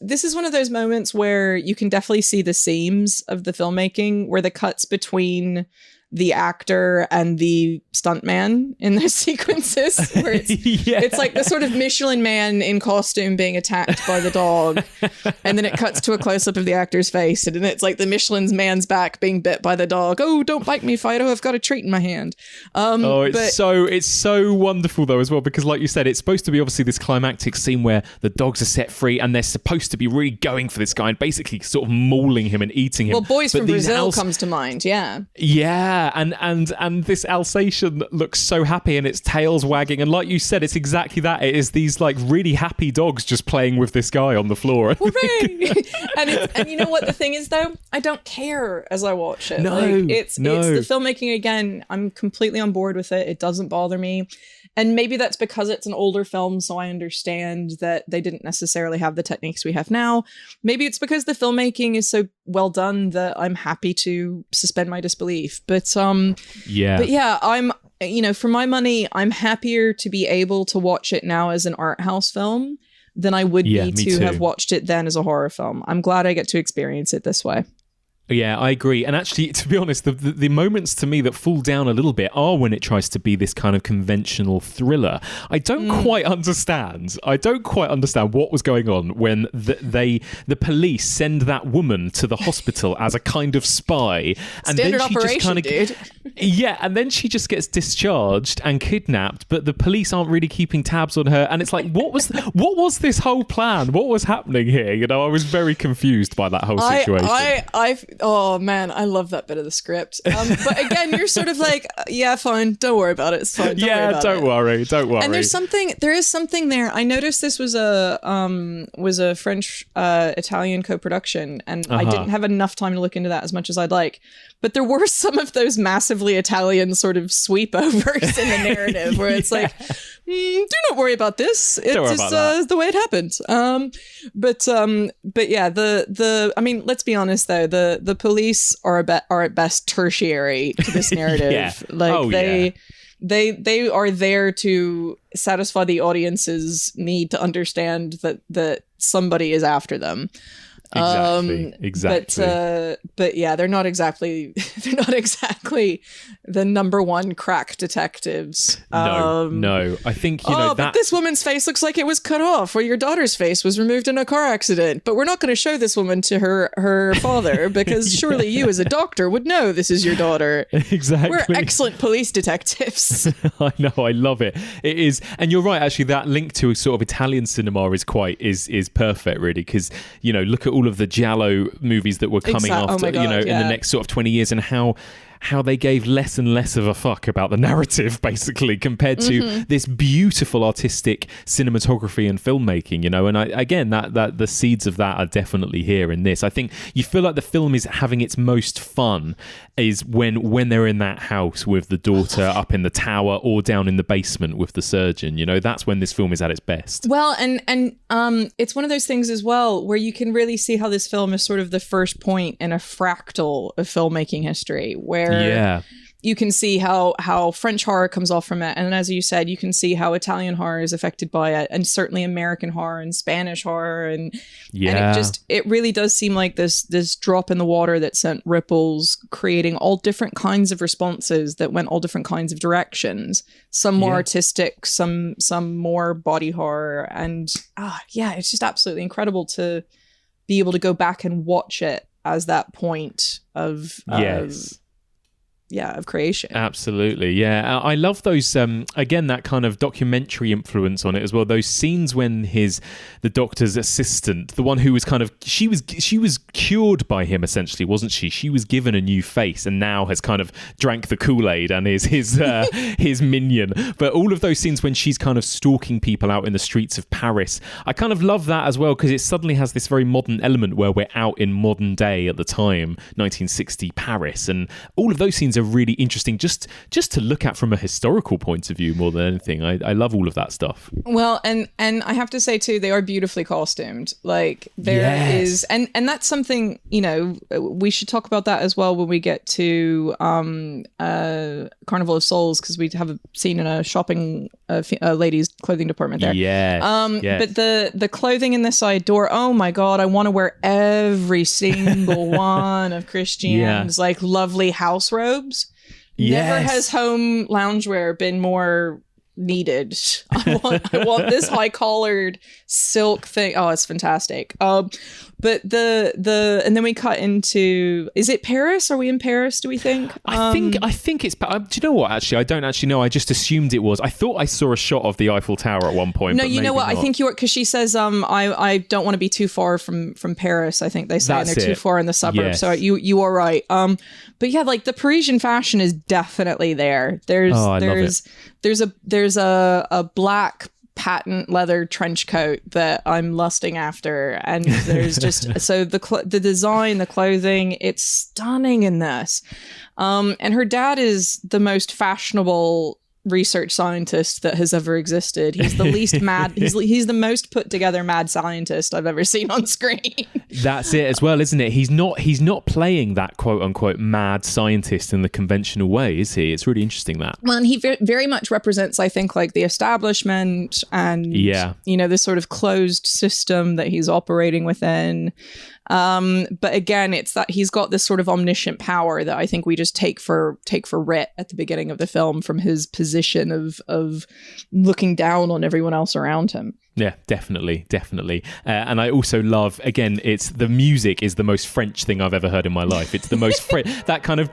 S2: This is one of those moments where you can definitely see the seams of the filmmaking, where the cuts between the actor and the stuntman in those sequences, where it's like the sort of Michelin man in costume being attacked by the dog, and then it cuts to a close-up of the actor's face, and then it's like the Michelin's man's back being bit by the dog. Oh, don't bite me, Fido, I've got a treat in my hand.
S1: It's so wonderful though as well, because like you said, it's supposed to be obviously this climactic scene where the dogs are set free and they're supposed to be really going for this guy and basically sort of mauling him and eating him.
S2: Well, Boys from Brazil comes to mind.
S1: Yeah, and this Alsatian looks so happy and its tail's wagging, and like you said, it's exactly that. It is these like really happy dogs just playing with this guy on the floor.
S2: Hooray! and you know what the thing is though? I don't care as I watch it.
S1: No,
S2: it's the filmmaking again. I'm completely on board with it. It doesn't bother me. And maybe that's because it's an older film, so I understand that they didn't necessarily have the techniques we have now. Maybe it's because the filmmaking is so well done that I'm happy to suspend my disbelief. But yeah, I'm, you know, for my money, I'm happier to be able to watch it now as an art house film than I would be to have watched it then as a horror film. I'm glad I get to experience it this way.
S1: Yeah, I agree. And actually, to be honest, the moments to me that fall down a little bit are when it tries to be this kind of conventional thriller. I don't quite understand. What was going on when the police send that woman to the hospital as a kind of spy. And
S2: Standard
S1: then she
S2: operation,
S1: just kind of,
S2: dude.
S1: Yeah, and then she just gets discharged and kidnapped, but the police aren't really keeping tabs on her. And it's like, what was this whole plan? What was happening here? You know, I was very confused by that whole situation.
S2: Oh man, I love that bit of the script. But again, you're sort of like, yeah, fine, don't worry about it. It's fine. Don't worry.
S1: And
S2: there is something there. I noticed this was a French Italian co-production, and I didn't have enough time to look into that as much as I'd like. But there were some of those massively Italian sort of sweepovers in the narrative where it's like, do not worry about this. It's just the way it happened. But yeah, I mean, let's be honest though, the police are at best tertiary to this narrative. They are there to satisfy the audience's need to understand that somebody is after them.
S1: Exactly.
S2: But yeah, they're not exactly the number one crack detectives.
S1: No. I think
S2: but this woman's face looks like it was cut off, or your daughter's face was removed in a car accident. But we're not going to show this woman to her father because surely you, as a doctor, would know this is your daughter.
S1: Exactly.
S2: We're excellent police detectives.
S1: I know, I love it. It is, and you're right. Actually, that link to sort of Italian cinema is perfect, really, because look at all of the Giallo movies that were coming after, in the next sort of 20 years, and how they gave less and less of a fuck about the narrative, basically, compared to this beautiful artistic cinematography and filmmaking, and again, that the seeds of that are definitely here in this. I think you feel like the film is having its most fun is when they're in that house with the daughter up in the tower or down in the basement with the surgeon. That's when this film is at its best.
S2: Well, and it's one of those things as well where you can really see how this film is sort of the first point in a fractal of filmmaking history, where you can see how French horror comes off from it, and as you said, you can see how Italian horror is affected by it, and certainly American horror and Spanish horror, and it really does seem like this drop in the water that sent ripples, creating all different kinds of responses that went all different kinds of directions. Some more artistic, some more body horror, and it's just absolutely incredible to be able to go back and watch it as that point of of creation.
S1: Absolutely. Yeah. I love those, again, that kind of documentary influence on it as well. Those scenes when the doctor's assistant, the one who was kind of, she was cured by him, essentially, wasn't she? She was given a new face and now has kind of drank the Kool-Aid and is his minion. But all of those scenes when she's kind of stalking people out in the streets of Paris, I kind of love that as well, because it suddenly has this very modern element where we're out in modern day at the time, 1960 Paris. And all of those scenes are really interesting just to look at from a historical point of view more than anything. I love all of that stuff.
S2: Well, and I have to say too, they are beautifully costumed. Like there is, and that's something, we should talk about that as well when we get to Carnival of Souls, because we have a scene in a shopping ladies clothing department there. But the clothing in the side door, oh my god, I want to wear every single one of Christiane's like lovely house robes. Never has home loungewear been more needed. I want this high collared silk thing. Oh, it's fantastic. But and then we cut into, is it Paris? Are we in Paris, do we think?
S1: I think it's, do you know what, actually? I don't actually know. I just assumed it was. I thought I saw a shot of the Eiffel Tower at one point.
S2: No,
S1: but
S2: you know what?
S1: not.
S2: I think you are, because she says, I don't want to be too far from Paris, I think they say, and they're too far in the suburbs. Yes. So you are right. But yeah, like the Parisian fashion is definitely there. There's a black patent leather trench coat that I'm lusting after, and there's just so the design, the clothing, it's stunning in this. And her dad is the most fashionable research scientist that has ever existed. He's the least mad. He's the most put together mad scientist I've ever seen on screen.
S1: That's it as well, isn't it? He's not playing that quote unquote mad scientist in the conventional way, is he? It's really interesting that.
S2: Well, and he very much represents, I think, like the establishment and this sort of closed system that he's operating within. But again, it's that he's got this sort of omniscient power that I think we just take for writ at the beginning of the film, from his position of looking down on everyone else around him.
S1: Yeah, definitely. And I also love, again, it's the music is the most French thing I've ever heard in my life. It's the most that kind of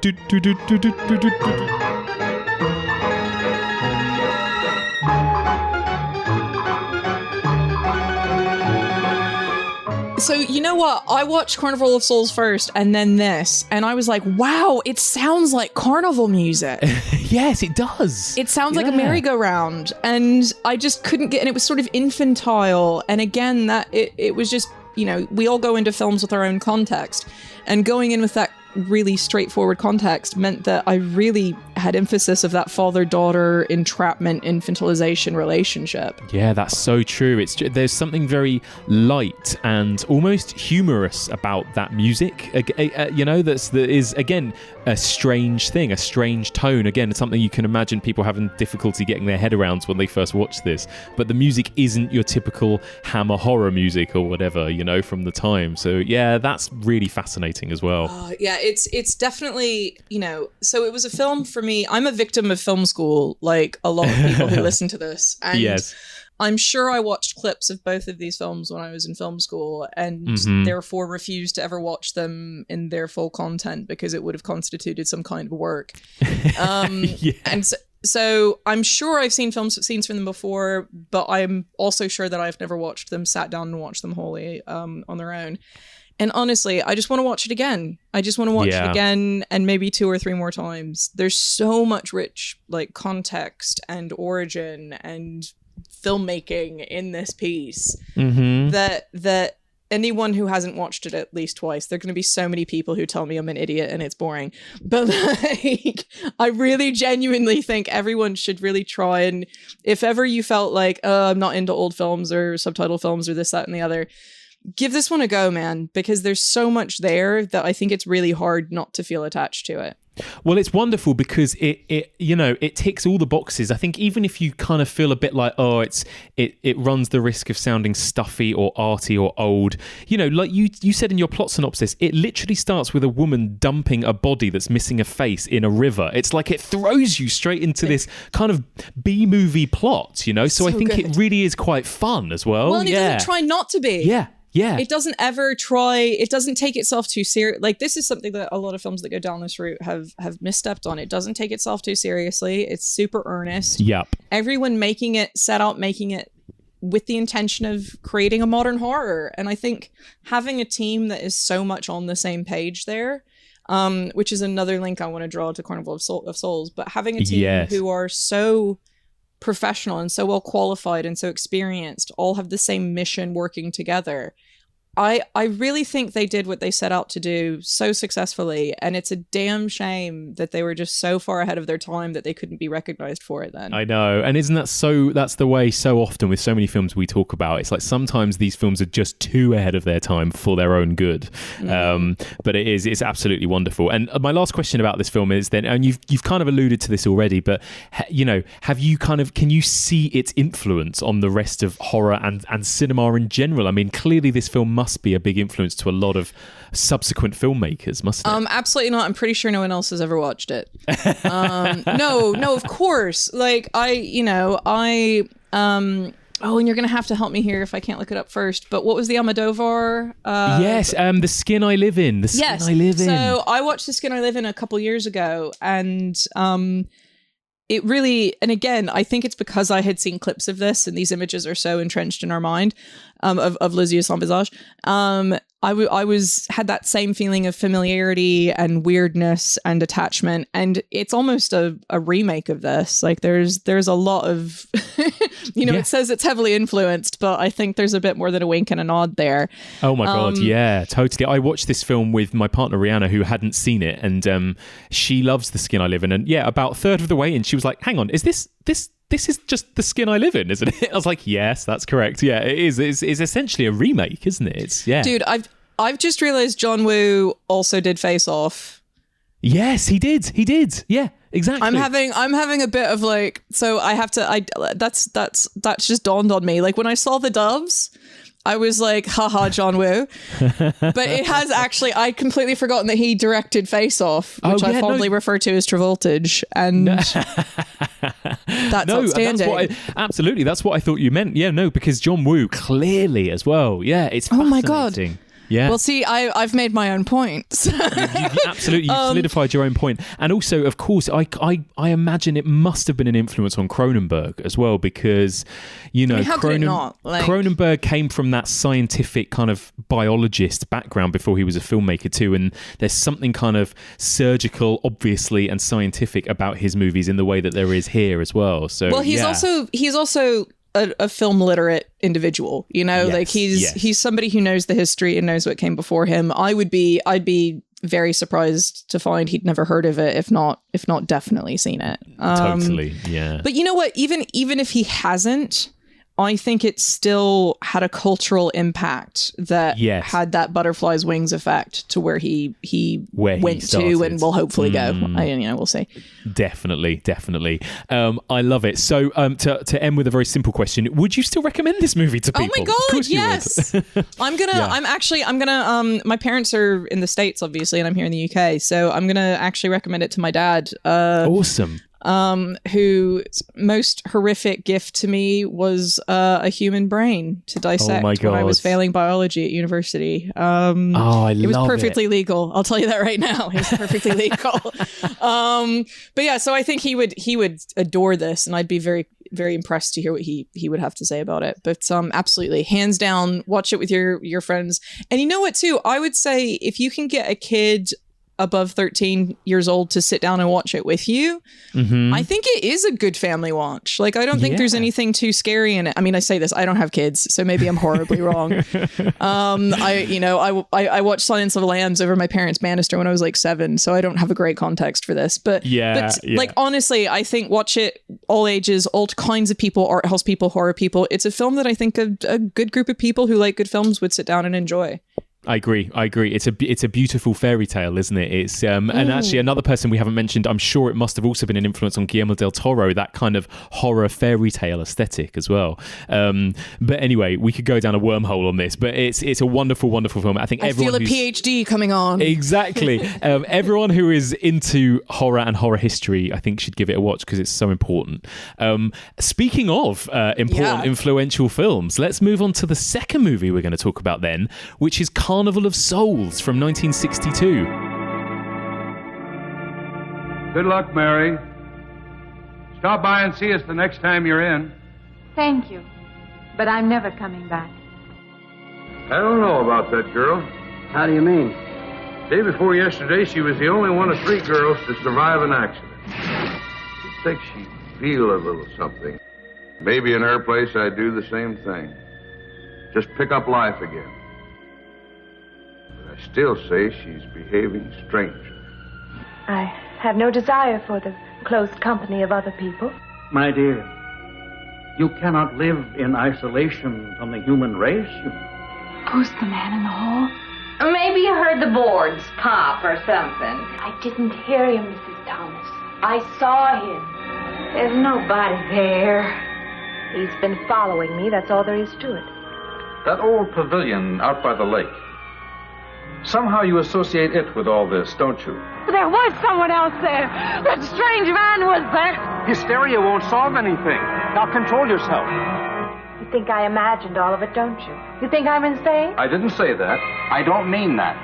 S2: So you know what? I watched Carnival of Souls first and then this, and I was like, wow, it sounds like carnival music.
S1: Yes, it does.
S2: It sounds like a merry-go-round, and I just couldn't get, and it was sort of infantile. And again, that it was just, we all go into films with our own context, and going in with that really straightforward context meant that I really had emphasis of that father-daughter entrapment, infantilization relationship.
S1: Yeah, that's so true. There's something very light and almost humorous about that music. That is again a strange thing, a strange tone. Again, it's something you can imagine people having difficulty getting their head around when they first watch this. But the music isn't your typical Hammer horror music or whatever, from the time. So yeah, that's really fascinating as well.
S2: Yeah, it's definitely, so it was a film for me. I'm a victim of film school, like a lot of people who listen to this. And
S1: yes.
S2: I'm sure I watched clips of both of these films when I was in film school and therefore refused to ever watch them in their full content because it would have constituted some kind of work.
S1: Yeah.
S2: And so I'm sure I've seen scenes from them before, but I'm also sure that I've never watched them, sat down and watched them wholly on their own. And honestly, I just want to watch it again. I just want to watch it again and maybe 2 or 3 more times. There's so much rich like context and origin and filmmaking in this piece that anyone who hasn't watched it at least twice, there are going to be so many people who tell me I'm an idiot and it's boring. But like, I really genuinely think everyone should really try. And if ever you felt like, I'm not into old films or subtitle films or this, that, and the other, give this one a go, man, because there's so much there that I think it's really hard not to feel attached to it.
S1: Well, it's wonderful because it ticks all the boxes. I think even if you kind of feel a bit like, it runs the risk of sounding stuffy or arty or old, like you said in your plot synopsis, it literally starts with a woman dumping a body that's missing a face in a river. It's like it throws you straight into this kind of B-movie plot, So I think
S2: good.
S1: It really is quite fun as well.
S2: Well, and it doesn't try not to be.
S1: Yeah. Yeah.
S2: It doesn't ever try, it doesn't take itself too serious. Like, this is something that a lot of films that go down this route have misstepped on. It doesn't take itself too seriously. It's super earnest.
S1: Yep.
S2: Everyone set out making it with the intention of creating a modern horror. And I think having a team that is so much on the same page there, which is another link I want to draw to Carnival of Souls, but having a team who are so professional and so well qualified and so experienced, all have the same mission working together. I really think they did what they set out to do so successfully, and it's a damn shame that they were just so far ahead of their time that they couldn't be recognized for it then.
S1: I know, and isn't that so? That's the way so often with so many films we talk about. It's like sometimes these films are just too ahead of their time for their own good. But it's absolutely wonderful. And my last question about this film is then, and you've kind of alluded to this already, but can you see its influence on the rest of horror and cinema in general? I mean, clearly this film must be a big influence to a lot of subsequent filmmakers, mustn't it?
S2: Absolutely not. I'm pretty sure no one else has ever watched it. No, of course. Like and you're going to have to help me here if I can't look it up first. But what was the Almodovar?
S1: The Skin I Live In.
S2: So I watched The Skin I Live In a couple years ago, and it really, and again, I think it's because I had seen clips of this, and these images are so entrenched in our mind of Les Yeux Sans Visage. I had that same feeling of familiarity and weirdness and attachment, and it's almost a remake of this. Like there's a lot of, It says it's heavily influenced, but I think there's a bit more than a wink and a nod there.
S1: Oh my God, yeah, totally. I watched this film with my partner Rihanna, who hadn't seen it, and she loves The Skin I Live In, and about a third of the way in, she was like, "Hang on, is this is just The Skin I Live In, isn't it?" I was like, "Yes, that's correct. Yeah, it is. It's essentially a remake, isn't it?"
S2: Dude, I've just realized John Woo also did Face Off.
S1: Yes, he did. Yeah, exactly.
S2: I'm having a bit of like, so I have to, that's just dawned on me. Like when I saw the doves, I was like, haha, John Woo. But it has actually, I'd completely forgotten that he directed Face Off, which I fondly refer to as Travoltage. And that's outstanding.
S1: Absolutely. That's what I thought you meant. Yeah, no, because John Woo clearly as well. Yeah, it's fascinating.
S2: Oh my God.
S1: Yeah.
S2: Well, see, I've made my own point.
S1: Absolutely, you've solidified your own point. And also, of course, I imagine it must have been an influence on Cronenberg as well, because,
S2: how could it not?
S1: Cronenberg came from that scientific kind of biologist background before he was a filmmaker too, and there's something kind of surgical, obviously, and scientific about his movies in the way that there is here as well. So,
S2: well, he's also a film literate individual, like he's somebody who knows the history and knows what came before him. I'd be very surprised to find he'd never heard of it, if not definitely seen it.
S1: Totally, yeah.
S2: But you know what? Even if he hasn't, I think it still had a cultural impact that had that butterfly's wings effect to where he went to and will hopefully go. We'll see.
S1: Definitely. I love it. So to end with a very simple question, would you still recommend this movie to people?
S2: Oh my God, yes. I'm gonna my parents are in the States, obviously, and I'm here in the UK. So I'm gonna actually recommend it to my dad.
S1: Awesome.
S2: Whose most horrific gift to me was a human brain to dissect when I was failing biology at university. It was perfectly legal. I'll tell you that right now. It was perfectly legal. But yeah, so I think he would adore this, and I'd be very, very impressed to hear what he would have to say about it. But absolutely, hands down, watch it with your friends. And you know what, too? I would say if you can get a kid above 13 years old to sit down and watch it with you, I think it is a good family watch. Like, I don't think there's anything too scary in it. I mean, I say this, I don't have kids, so maybe I'm horribly wrong. I watched Silence of the Lambs over my parents' banister when I was like 7, so I don't have a great context for this. But like, honestly, I think watch it all ages, all kinds of people, art house people, horror people. It's a film that I think a good group of people who like good films would sit down and enjoy.
S1: I agree. It's a beautiful fairy tale, isn't it? It's and actually another person we haven't mentioned, I'm sure it must have also been an influence on Guillermo del Toro, that kind of horror fairy tale aesthetic as well. But anyway, we could go down a wormhole on this, but it's a wonderful, wonderful film. I think everyone
S2: feel a PhD coming on.
S1: Exactly. Everyone who is into horror and horror history, I think, should give it a watch because it's so important. Speaking of important, influential films, let's move on to the second movie we're going to talk about then, which is Carnival of Souls from 1962.
S4: Good luck, Mary. Stop by and see us the next time you're in.
S5: Thank you, but I'm never coming back.
S4: I don't know about that girl.
S6: How do you mean?
S4: Day before yesterday, she was the only one of 3 girls to survive an accident. You'd think she'd feel a little something. Maybe in her place, I'd do the same thing. Just pick up life again. I still say she's behaving strangely.
S5: I have no desire for the close company of other people.
S6: My dear, you cannot live in isolation from the human race.
S5: Who's the man in the hall?
S7: Maybe you heard the boards pop or something.
S5: I didn't hear him, Mrs. Thomas. I saw him. There's nobody there. He's been following me, that's all there is to it.
S8: That old pavilion out by the lake. Somehow you associate it with all this, don't you?
S5: There was someone else there. That strange man was there.
S6: Hysteria won't solve anything. Now control yourself.
S5: You think I imagined all of it, don't you? You think I'm insane?
S8: I didn't say that.
S6: I don't mean that.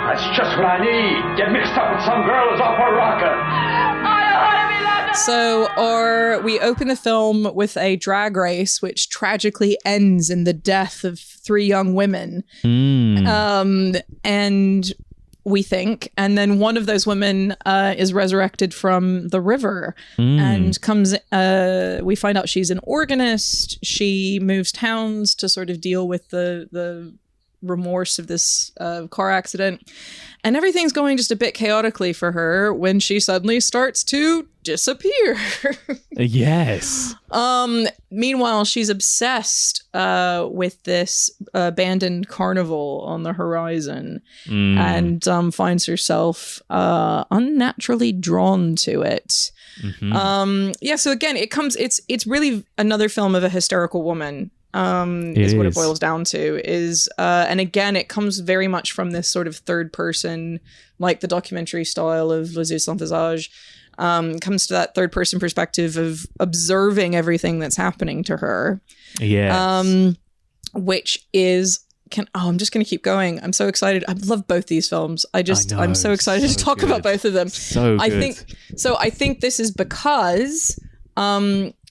S9: That's just what I need. Get mixed up with some girls off a rocker.
S5: I don't want to be left.
S2: So, we open the film with a drag race, which tragically ends in the death of 3 young women. And we think, and then one of those women is resurrected from the river and comes, we find out she's an organist. She moves towns to sort of deal with the remorse of this car accident, and everything's going just a bit chaotically for her when she suddenly starts to disappear.
S1: Yes.
S2: Meanwhile, she's obsessed with this abandoned carnival on the horizon and finds herself unnaturally drawn to it. So again, it's really another film of a hysterical woman. Is what it boils down to. And again, it comes very much from this sort of third person, like the documentary style of Les Yeux Sans Visage. Comes to that third person perspective of observing everything that's happening to her.
S1: Yes.
S2: Which is I'm just going to keep going. I'm so excited. I love both these films. I'm so excited to talk about both of them.
S1: So good.
S2: I think this is because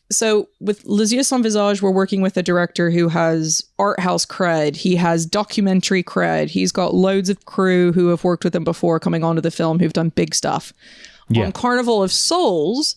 S2: so with Les Yeux Sans Visage, we're working with a director who has art house cred. He has documentary cred. He's got loads of crew who have worked with him before coming onto the film who've done big stuff. On Carnival of Souls,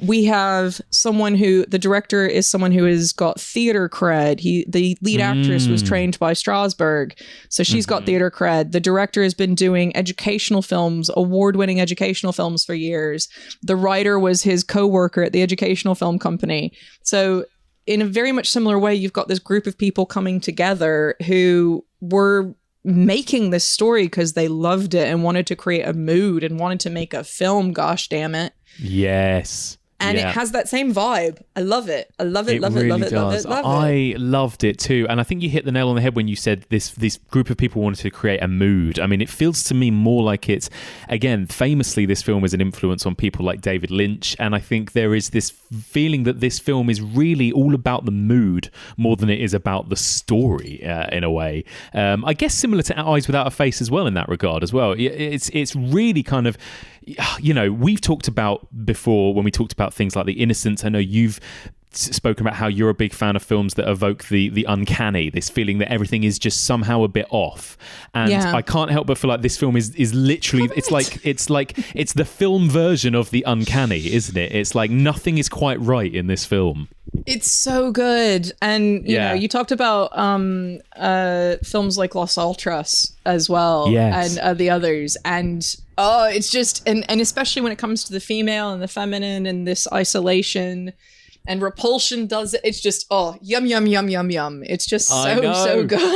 S2: we have someone who, the director is someone who has got theater cred. The lead actress was trained by Strasberg, so she's got theater cred. The director has been doing educational films, award-winning educational films for years. The writer was his co-worker at the educational film company. So in a very much similar way, you've got this group of people coming together who were making this story because they loved it and wanted to create a mood and wanted to make a film, gosh damn it.
S1: Yes.
S2: And it has that same vibe. I love it. I love it, love it, love it, love it, love it.
S1: I loved it too. And I think you hit the nail on the head when you said this group of people wanted to create a mood. I mean, it feels to me more like it's, again, famously, this film is an influence on people like David Lynch. And I think there is this feeling that this film is really all about the mood more than it is about the story in a way. I guess similar to Eyes Without a Face as well in that regard as well. It's really kind of, you know, we've talked about before when we talked about things like The Innocents. I know you've spoken about how you're a big fan of films that evoke the uncanny, this feeling that everything is just somehow a bit off. And I can't help but feel like this film is literally, it's the film version of the uncanny, isn't it? It's like nothing is quite right in this film.
S2: It's so good. And you know, you talked about films like Los Ultras as well, and the others, and it's just, and especially when it comes to the female and the feminine and this isolation and repulsion does it. It's just, yum, yum, yum, yum, yum. It's just so good.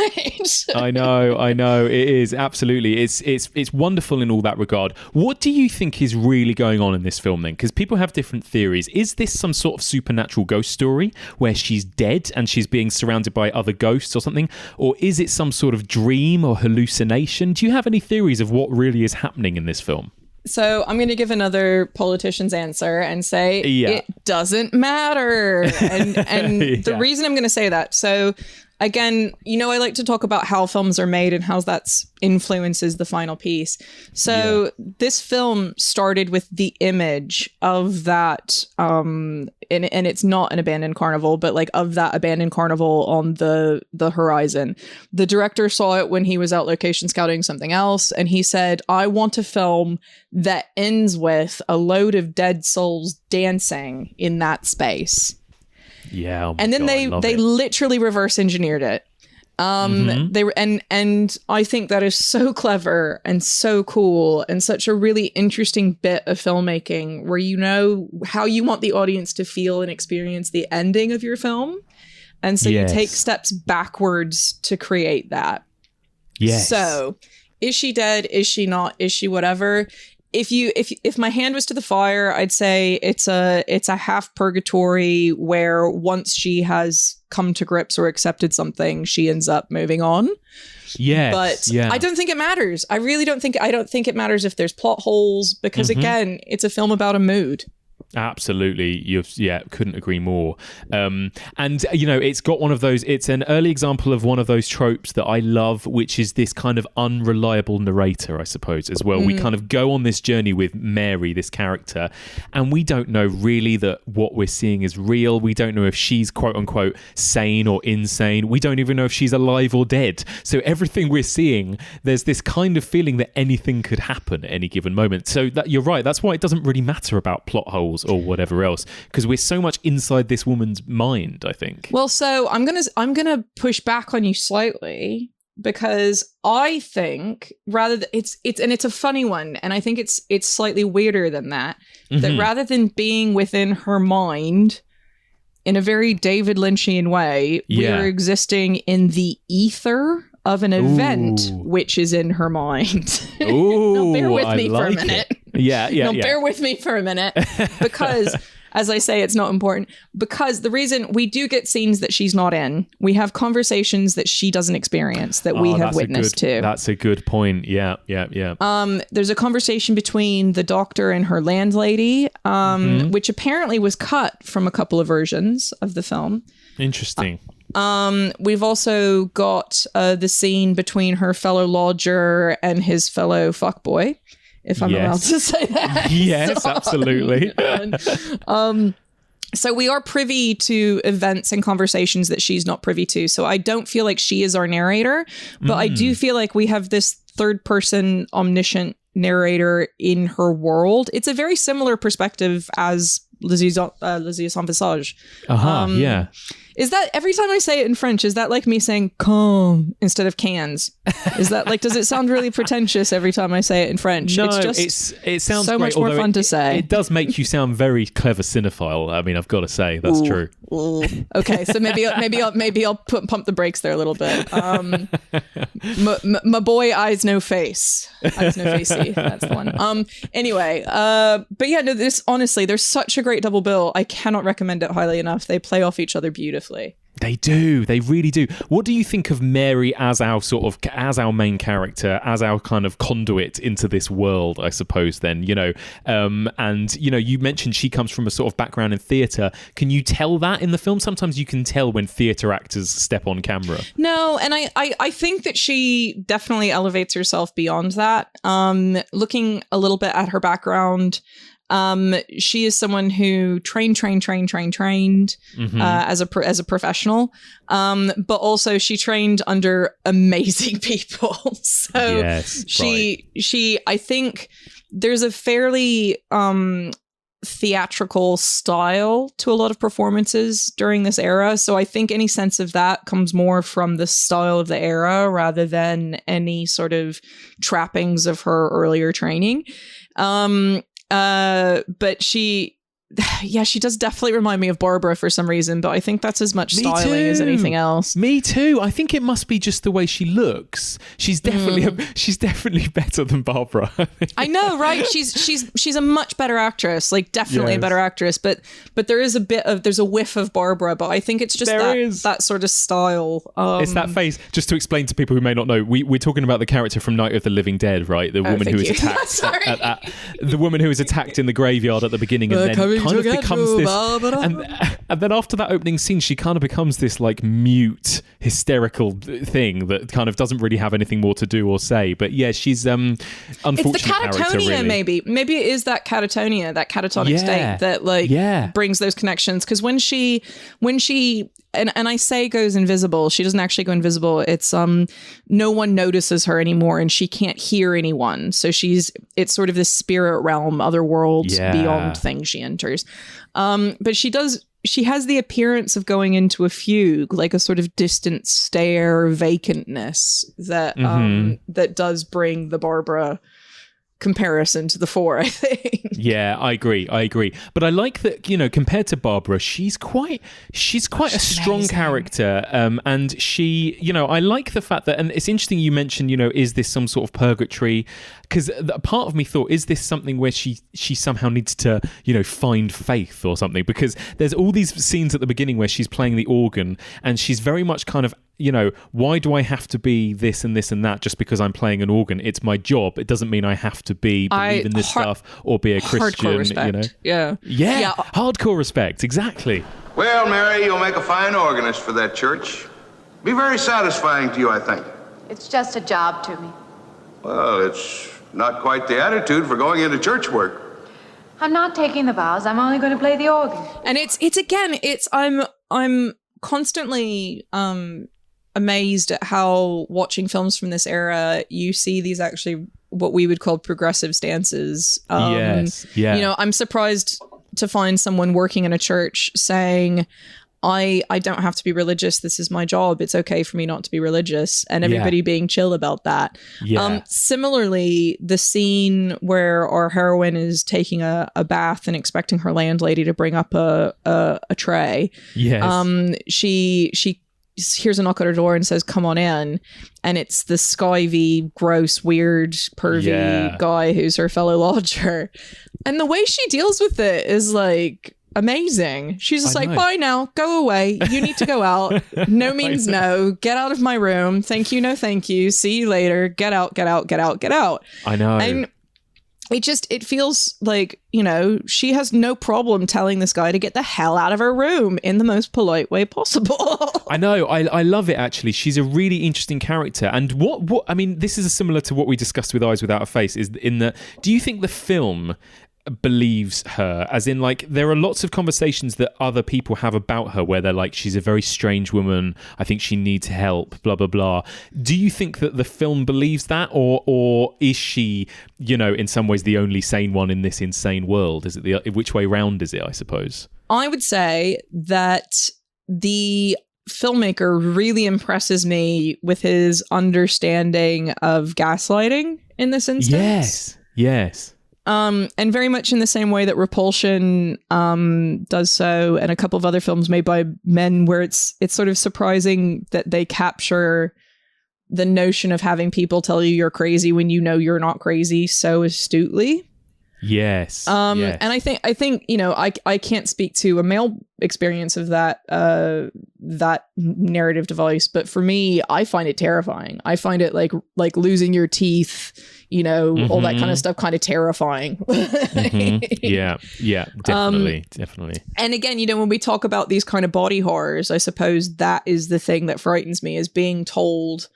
S1: I know. It is, absolutely. It's wonderful in all that regard. What do you think is really going on in this film then? Because people have different theories. Is this some sort of supernatural ghost story where she's dead and she's being surrounded by other ghosts or something? Or is it some sort of dream or hallucination? Do you have any theories of what really is happening in this film?
S2: So I'm going to give another politician's answer and say it doesn't matter. And the reason I'm going to say that, so again, you know, I like to talk about how films are made and how that influences the final piece. So this film started with the image of that, and it's not an abandoned carnival, but like of that abandoned carnival on the horizon. The director saw it when he was out location scouting something else, and he said, I want a film that ends with a load of dead souls dancing in that space.
S1: Yeah.
S2: And then they literally reverse engineered it. They were, and I think that is so clever and so cool and such a really interesting bit of filmmaking where you know how you want the audience to feel and experience the ending of your film. And so you take steps backwards to create that.
S1: Yes.
S2: So is she dead? Is she not? Is she whatever? If my hand was to the fire, I'd say it's a half purgatory where once she has come to grips or accepted something, she ends up moving on.
S1: Yes,
S2: but I don't think it matters. I really don't think. I don't think it matters if there's plot holes because again, it's a film about a mood.
S1: Absolutely. Couldn't agree more. And, you know, it's got one of those, it's an early example of one of those tropes that I love, which is this kind of unreliable narrator, I suppose, as well. We kind of go on this journey with Mary, this character, and we don't know really that what we're seeing is real. We don't know if she's quote unquote sane or insane. We don't even know if she's alive or dead. So everything we're seeing, there's this kind of feeling that anything could happen at any given moment. So that you're right. That's why it doesn't really matter about plot holes or whatever else, because we're so much inside this woman's mind, I think.
S2: Well, so I'm gonna push back on you slightly because I think rather than it's a funny one, and I think it's slightly weirder than that. That rather than being within her mind in a very David Lynchian way, we're existing in the ether of an event which is in her mind.
S1: Ooh,
S2: bear with me for a minute.
S1: Bear
S2: with me for a minute because, as I say, it's not important. Because the reason we do get scenes that she's not in, we have conversations that she doesn't experience that we have witnessed to.
S1: That's a good point. Yeah.
S2: There's a conversation between the doctor and her landlady, which apparently was cut from a couple of versions of the film.
S1: Interesting.
S2: We've also got the scene between her fellow lodger and his fellow fuckboy, if I'm allowed to say that.
S1: Yes, absolutely.
S2: So we are privy to events and conversations that she's not privy to. So I don't feel like she is our narrator, but I do feel like we have this third person omniscient narrator in her world. It's a very similar perspective as Les yeux sans visage.
S1: Yeah.
S2: Is that, every time I say it in French, is that like me saying "con" instead of cans? Is that like, does it sound really pretentious every time I say it in French?
S1: No,
S2: it's just
S1: it sounds
S2: so
S1: great,
S2: much more fun to say.
S1: It does make you sound very clever cinephile. I mean, I've got to say that's true.
S2: Okay, so maybe I'll pump the brakes there a little bit. My boy eyes no face. Eyes no facey. That's the one. Anyway, but yeah, no, this, honestly, there's such a great double bill. I cannot recommend it highly enough. They play off each other beautifully.
S1: They do. They really do. What do you think of Mary as our as our main character, as our kind of conduit into this world, I suppose, then, and, you mentioned she comes from a sort of background in theatre. Can you tell that in the film? Sometimes you can tell when theatre actors step on camera.
S2: No, and I think that she definitely elevates herself beyond that. Looking a little bit at her background, she is someone who trained as a professional, but also she trained under amazing people. So
S1: yes,
S2: she I think there's a fairly theatrical style to a lot of performances during this era. So I think any sense of that comes more from the style of the era rather than any sort of trappings of her earlier training. But she does definitely remind me of Barbara for some reason, but I think that's as much styling as anything else.
S1: Me too. I think it must be just the way she looks. She's definitely she's definitely better than Barbara.
S2: I know, right? She's a much better actress, like definitely a better actress, but there is there's a whiff of Barbara, but I think it's just that sort of style.
S1: It's that face. Just to explain to people who may not know, we're talking about the character from Night of the Living Dead, right? The woman who is attacked the woman who is attacked in the graveyard at the beginning and then kind of becomes this, and then after that opening scene, she kind of becomes this like mute, hysterical thing that kind of doesn't really have anything more to do or say. But yeah, she's unfortunate.
S2: It's the catatonia,
S1: really.
S2: Maybe it is that catatonia, that catatonic state that brings those connections. Because when she and I say goes invisible, she doesn't actually go invisible. It's no one notices her anymore, and she can't hear anyone. So it's sort of this spirit realm, other worlds beyond things she enters. But she has the appearance of going into a fugue, like a sort of distant stare, vacantness that that does bring the Barbara comparison to the four, I think.
S1: Yeah, I agree. But I like that, compared to Barbara, she's quite a strong character. And she, I like the fact that, and it's interesting you mentioned, is this some sort of purgatory? Because a part of me thought, is this something where she somehow needs to, find faith or something? Because there's all these scenes at the beginning where she's playing the organ and she's very much kind of, why do I have to be this and this and that just because I'm playing an organ? It's my job. It doesn't mean I have to believe in this stuff or be a Christian.
S2: Hardcore respect. Yeah,
S1: hardcore respect. Exactly.
S4: Well, Mary, you'll make a fine organist for that church. Be very satisfying to you, I think.
S5: It's just a job to me.
S4: Well, it's not quite the attitude for going into church work.
S5: I'm not taking the vows. I'm only going to play the organ.
S2: And I'm constantly amazed at how, watching films from this era, you see these actually what we would call progressive stances.
S1: Yes. Yeah.
S2: I'm surprised to find someone working in a church saying, I don't have to be religious. This is my job. It's okay for me not to be religious. And everybody being chill about that. Yeah. Similarly, the scene where our heroine is taking a bath and expecting her landlady to bring up a tray.
S1: Yes.
S2: She hears a knock at her door and says, "Come on in." And it's the skivy, gross, weird, pervy guy who's her fellow lodger. And the way she deals with it is like amazing. She's just like, "Bye now, go away. You need to go out. No means no. Get out of my room. Thank you, no thank you. See you later. Get out, get out, get out, get out."
S1: I know.
S2: And it feels like, she has no problem telling this guy to get the hell out of her room in the most polite way possible.
S1: I know. I love it, actually. She's a really interesting character. And what I mean, this is similar to what we discussed with Eyes Without a Face, is in that, do you think the film believes her, as in like there are lots of conversations that other people have about her where they're like, she's a very strange woman, I think she needs help, blah blah blah. Do you think that the film believes that, or is she, in some ways the only sane one in this insane world? Is it which way round is it, I suppose? I
S2: would say that the filmmaker really impresses me with his understanding of gaslighting in this instance. Yes. And very much in the same way that Repulsion does so, and a couple of other films made by men, where it's sort of surprising that they capture the notion of having people tell you you're crazy when you know you're not crazy so astutely.
S1: Yes.
S2: And I think I can't speak to a male experience of that narrative device, but for me, I find it terrifying. I find it like losing your teeth, all that kind of stuff, kind of terrifying.
S1: Yeah, definitely.
S2: And again, when we talk about these kind of body horrors, I suppose that is the thing that frightens me, is being told,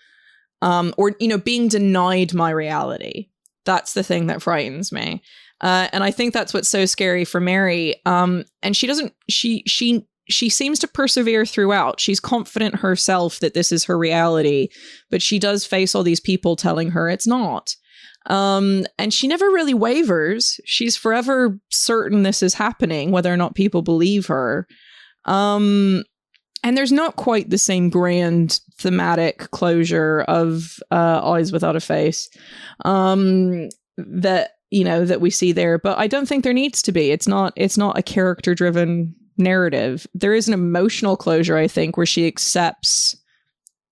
S2: or being denied my reality. That's the thing that frightens me. And I think that's what's so scary for Mary. And she seems to persevere throughout. She's confident herself that this is her reality, but she does face all these people telling her it's not. And she never really wavers. She's forever certain this is happening, whether or not people believe her. And there's not quite the same grand thematic closure of Eyes Without a Face that we see there, but I don't think there needs to be. It's not a character-driven narrative. There is an emotional closure, I think, where she accepts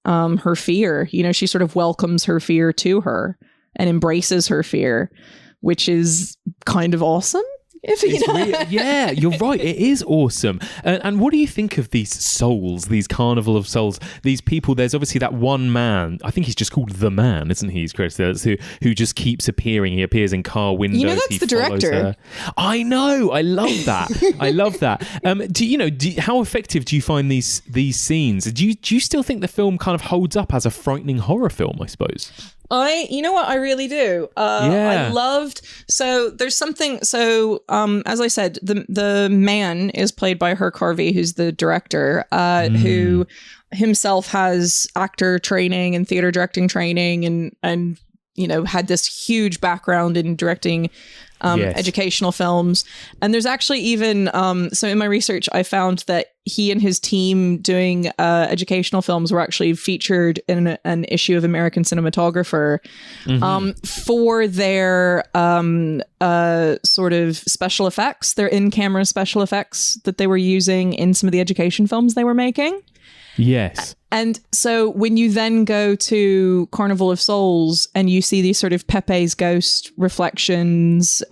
S2: her fear. She sort of welcomes her fear to her and embraces her fear, which is kind of awesome.
S1: Yeah, you're right. It is awesome. And what do you think of these souls, these Carnival of Souls, these people? There's obviously that one man, I think he's just called The Man, isn't he? He's credited, who just keeps appearing. He appears in car windows.
S2: That's the director.
S1: Her. I know. I love that. I love that. How effective do you find these scenes? Do you still think the film kind of holds up as a frightening horror film, I suppose?
S2: I really do. I loved, there's something, as I said, the man is played by Herc Harvey, who's the director, who himself has actor training and theater directing training and had this huge background in directing educational films. And there's actually even, in my research, I found that he and his team doing educational films were actually featured in an issue of American Cinematographer for their sort of special effects, their in-camera special effects that they were using in some of the education films they were making.
S1: Yes.
S2: And so when you then go to Carnival of Souls and you see these sort of Pepper's ghost reflections,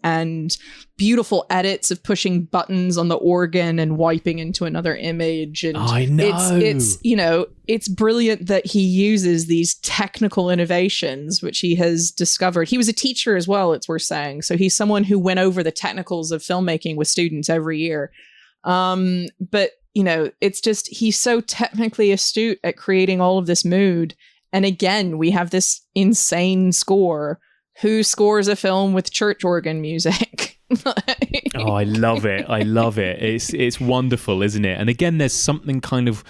S2: and beautiful edits of pushing buttons on the organ and wiping into another image. And
S1: I know.
S2: It's brilliant that he uses these technical innovations, which he has discovered. He was a teacher as well, it's worth saying. So he's someone who went over the technicals of filmmaking with students every year. But it's just, he's so technically astute at creating all of this mood. And again, we have this insane score. Who scores a film with church organ music?
S1: Oh, I love it. It's wonderful, isn't it? And again, there's something kind of,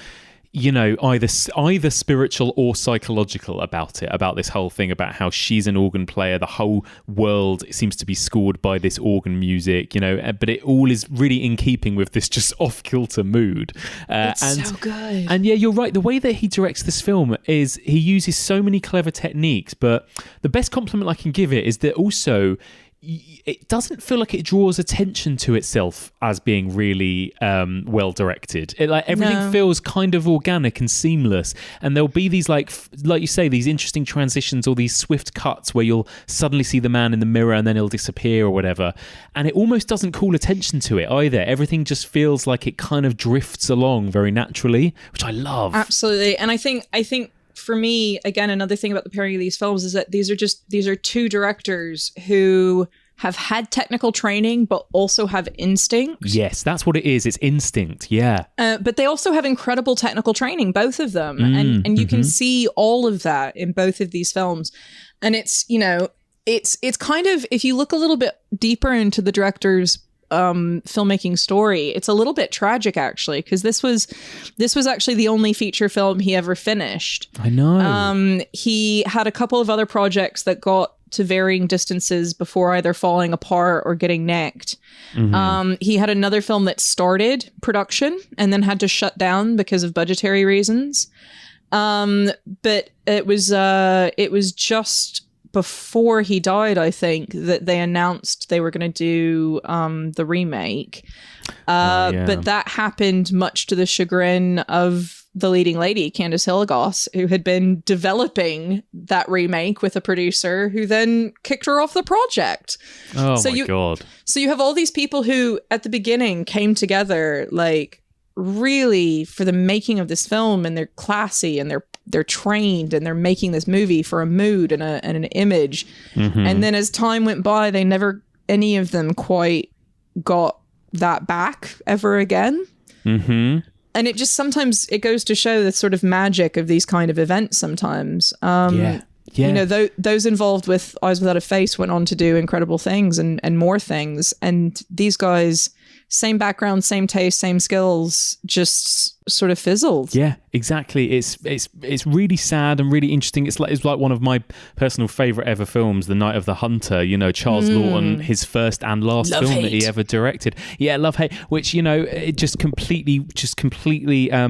S1: either spiritual or psychological about it, about this whole thing, about how she's an organ player. The whole world seems to be scored by this organ music, but it all is really in keeping with this just off-kilter mood.
S2: It's so good.
S1: And yeah, you're right. The way that he directs this film is he uses so many clever techniques, but the best compliment I can give it is that also it doesn't feel like it draws attention to itself as being really well directed. Everything feels kind of organic and seamless, and there'll be these like you say, these interesting transitions or these swift cuts where you'll suddenly see the man in the mirror and then he'll disappear or whatever, and it almost doesn't call attention to it either. Everything just feels like it kind of drifts along very naturally, which I love.
S2: Absolutely. And I think for me, again, another thing about the pairing of these films is that these are two directors who have had technical training, but also have instinct.
S1: Yes, that's what it is. It's instinct, yeah.
S2: But they also have incredible technical training, both of them. And you can see all of that in both of these films. And it's, it's kind of, if you look a little bit deeper into the director's filmmaking story, it's a little bit tragic actually, because this was actually the only feature film he ever finished.
S1: I know.
S2: He had a couple of other projects that got to varying distances before either falling apart or getting necked. He had another film that started production and then had to shut down because of budgetary reasons. But it was just before he died, I think, that they announced they were going to do the remake. But that happened much to the chagrin of the leading lady, Candice Hilligoss, who had been developing that remake with a producer who then kicked her off the project.
S1: Oh, my God.
S2: So you have all these people who at the beginning came together like really for the making of this film, and they're classy and they're trained and they're making this movie for a mood and an image. And then as time went by, they never, any of them quite got that back ever again. And it just, sometimes it goes to show the sort of magic of these kind of events sometimes. You know, those involved with Eyes Without a Face went on to do incredible things and more things. And these guys, same background, same taste, same skills, just sort of fizzled.
S1: Yeah, exactly. It's really sad and really interesting. It's like one of my personal favorite ever films, The Night of the Hunter. You know, Charles Lawton, his first and last film that he ever directed. Yeah, Love Hate, which, you know, it just completely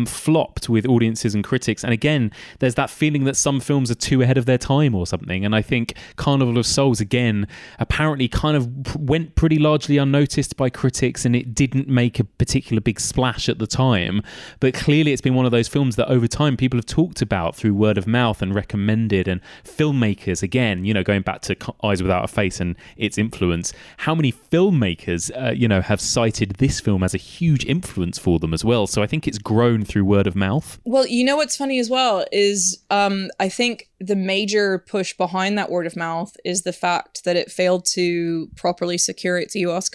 S1: flopped with audiences and critics. And again, there's that feeling that some films are too ahead of their time or something. And I think Carnival of Souls, again, apparently kind of went pretty largely unnoticed by critics, and it didn't make a particular big splash at the time. But clearly it's been one of those films that over time people have talked about through word of mouth and recommended, and filmmakers, again, you know, going back to Eyes Without a Face and its influence, how many filmmakers, you know, have cited this film as a huge influence for them as well. So I think it's grown through word of mouth.
S2: Well, you know what's funny as well is I think the major push behind that word of mouth is the fact that it failed to properly secure its US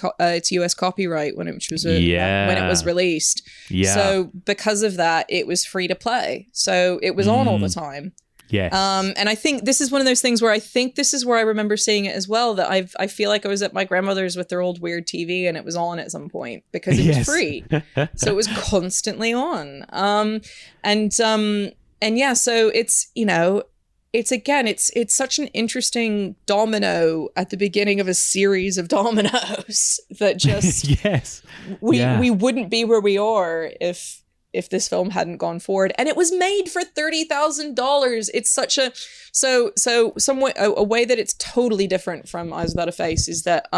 S2: copyright when it was released. Yeah. So because of that, it was free to play. So it was on all the time.
S1: Yes.
S2: And I think this is one of those things where I remember seeing it as well, that I feel like I was at my grandmother's with their old weird TV and it was on at some point because it was free. So it was constantly on. And yeah, so it's, you know, it's such an interesting domino at the beginning of a series of dominoes that just we wouldn't be where we are if this film hadn't gone forward. And it was made for $30,000. It's such a a way that it's totally different from Eyes Without a Face is that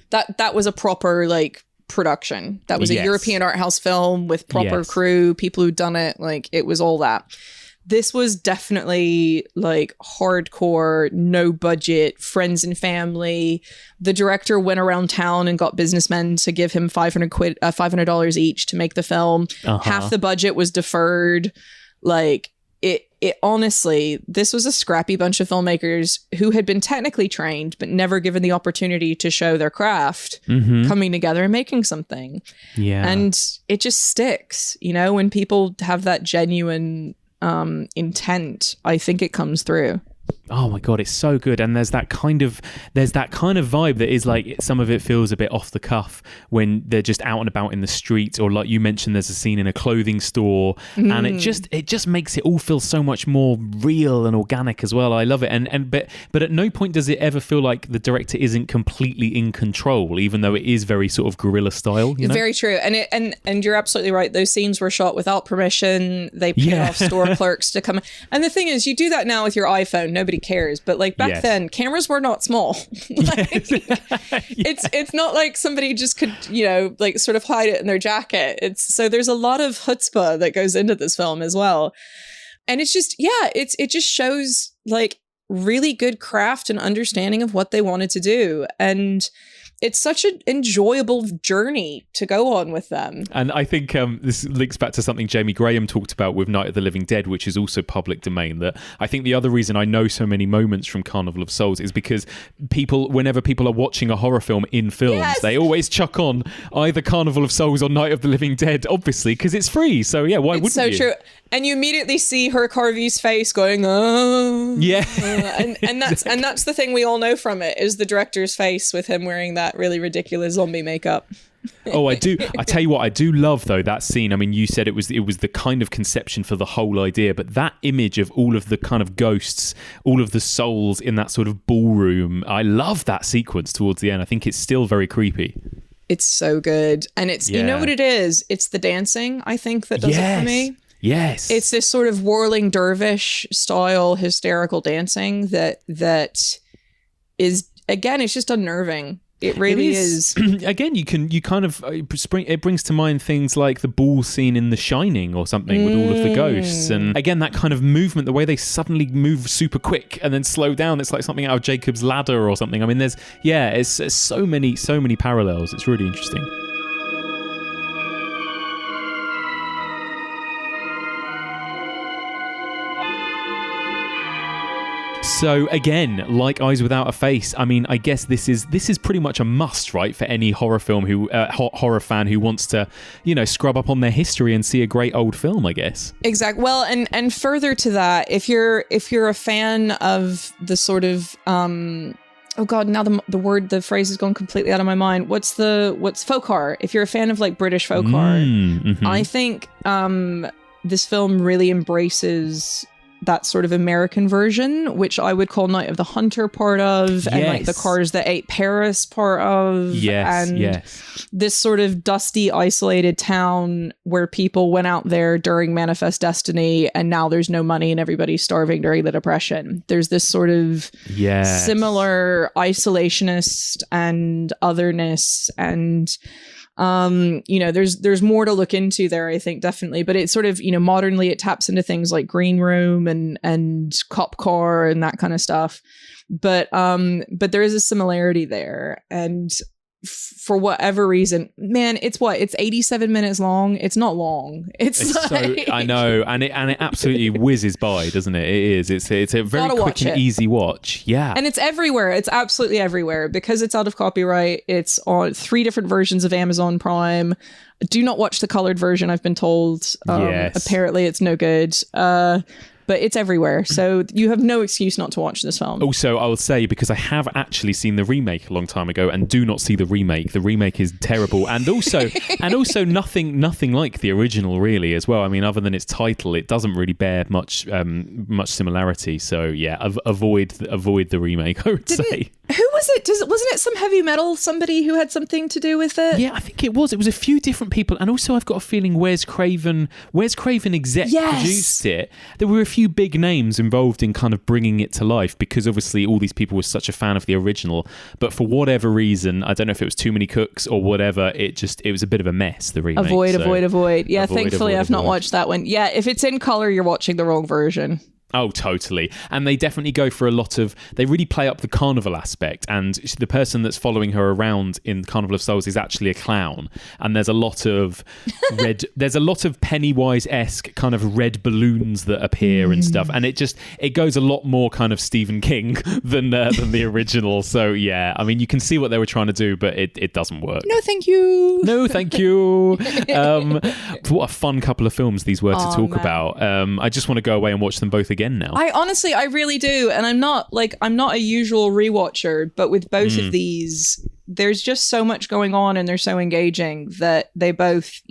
S2: that was a proper like production. That was a European art house film with proper crew, people who'd done it. Like it was all that. This was definitely like hardcore, no budget, friends and family. The director went around town and got businessmen to give him $500 each to make the film. Half the budget was deferred. Like it honestly, this was a scrappy bunch of filmmakers who had been technically trained, but never given the opportunity to show their craft, coming together and making something. Yeah. And it just sticks, you know, when people have that genuine intent, I think it comes through.
S1: Oh my God, it's so good. And there's that kind of vibe that is like, some of it feels a bit off the cuff when they're just out and about in the street, or like you mentioned, there's a scene in a clothing store, and it just makes it all feel so much more real and organic as well. I love it. But at no point does it ever feel like the director isn't completely in control, even though it is very sort of guerrilla style, you know?
S2: Very true. And you're absolutely right. Those scenes were shot without permission. They paid off store clerks to come. And the thing is, you do that now with your iPhone, nobody cares, but like back then cameras were not small. It's not like somebody just could, you know, like sort of hide it in their jacket. So there's a lot of chutzpah that goes into this film as well, and it's just it just shows like really good craft and understanding of what they wanted to do. And it's such an enjoyable journey to go on with them.
S1: And I think this links back to something Jamie Graham talked about with Night of the Living Dead, which is also public domain, that I think the other reason I know so many moments from Carnival of Souls is because whenever people are watching a horror film in films, they always chuck on either Carnival of Souls or Night of the Living Dead, obviously, because it's free. So yeah, why wouldn't you?
S2: It's so true. And you immediately see her Carvey's face going, oh.
S1: Yeah.
S2: And that's the thing we all know from it, is the director's face with him wearing that really ridiculous zombie makeup.
S1: Oh, I do. I tell you what, I do love, though, that scene. I mean, you said it was the kind of conception for the whole idea, but that image of all of the kind of ghosts, all of the souls in that sort of ballroom, I love that sequence towards the end. I think it's still very creepy.
S2: It's so good. And it's, you know what it is? It's the dancing, I think, that does it for me.
S1: Yes.
S2: It's this sort of whirling dervish style hysterical dancing that is, again, it's just unnerving. It really is.
S1: Again, it brings to mind things like the ball scene in The Shining or something with all of the ghosts. And again, that kind of movement, the way they suddenly move super quick and then slow down, it's like something out of Jacob's Ladder or something. I mean, it's so many parallels. It's really interesting. So again, like Eyes Without a Face, I mean, I guess this is pretty much a must, right, for any horror film horror fan who wants to, scrub up on their history and see a great old film, I guess.
S2: Exactly. Well, and further to that, if you're a fan of the sort of oh god, now the phrase has gone completely out of my mind. What's folk horror? If you're a fan of like British folk horror, I think this film really embraces that sort of American version, which I would call Night of the Hunter part of, and like the Cars That Ate Paris part of, and this sort of dusty, isolated town where people went out there during Manifest Destiny, and now there's no money and everybody's starving during the Depression. There's this sort of similar isolationist and otherness, and there's more to look into there, I think, definitely. But it's sort of, modernly it taps into things like Green Room and Cop Car and that kind of stuff. But there is a similarity there. And for whatever reason, man, it's 87 minutes long. It's not long. It's like,
S1: so, I know, and it absolutely whizzes by, doesn't it? It is. It's a very quick and easy watch. Yeah, and
S2: it's everywhere. It's absolutely everywhere because it's out of copyright. It's on 3 different versions of Amazon Prime. Do not watch the colored version, I've been told. Apparently, it's no good. But it's everywhere, so you have no excuse not to watch this film.
S1: Also, I will say, because I have actually seen the remake a long time ago, and do not see the remake. The remake is terrible, and also nothing like the original, really, as well. I mean, other than its title, it doesn't really bear much similarity. So yeah, avoid the remake, I would say.
S2: Who was it? Wasn't it some heavy metal somebody who had something to do with it?
S1: Yeah, I think it was. It was a few different people, and also I've got a feeling Wes Craven produced it. There were a few big names involved in kind of bringing it to life, because obviously all these people were such a fan of the original, but for whatever reason, I don't know if it was too many cooks or whatever, it was a bit of a mess, the remake.
S2: Avoid. Yeah, thankfully I've not watched that one. Yeah, if it's in color, you're watching the wrong version.
S1: Oh, totally. And they definitely go for they really play up the carnival aspect, and the person that's following her around in Carnival of Souls is actually a clown, and there's a lot of Pennywise-esque kind of red balloons that appear and stuff, and it goes a lot more kind of Stephen King than the original. So yeah, I mean, you can see what they were trying to do, but it doesn't work.
S2: No thank you.
S1: What a fun couple of films these were to talk about. I just want to go away and watch them both again now.
S2: I really do, and I'm not a usual rewatcher, but with both of these, there's just so much going on and they're so engaging that they both,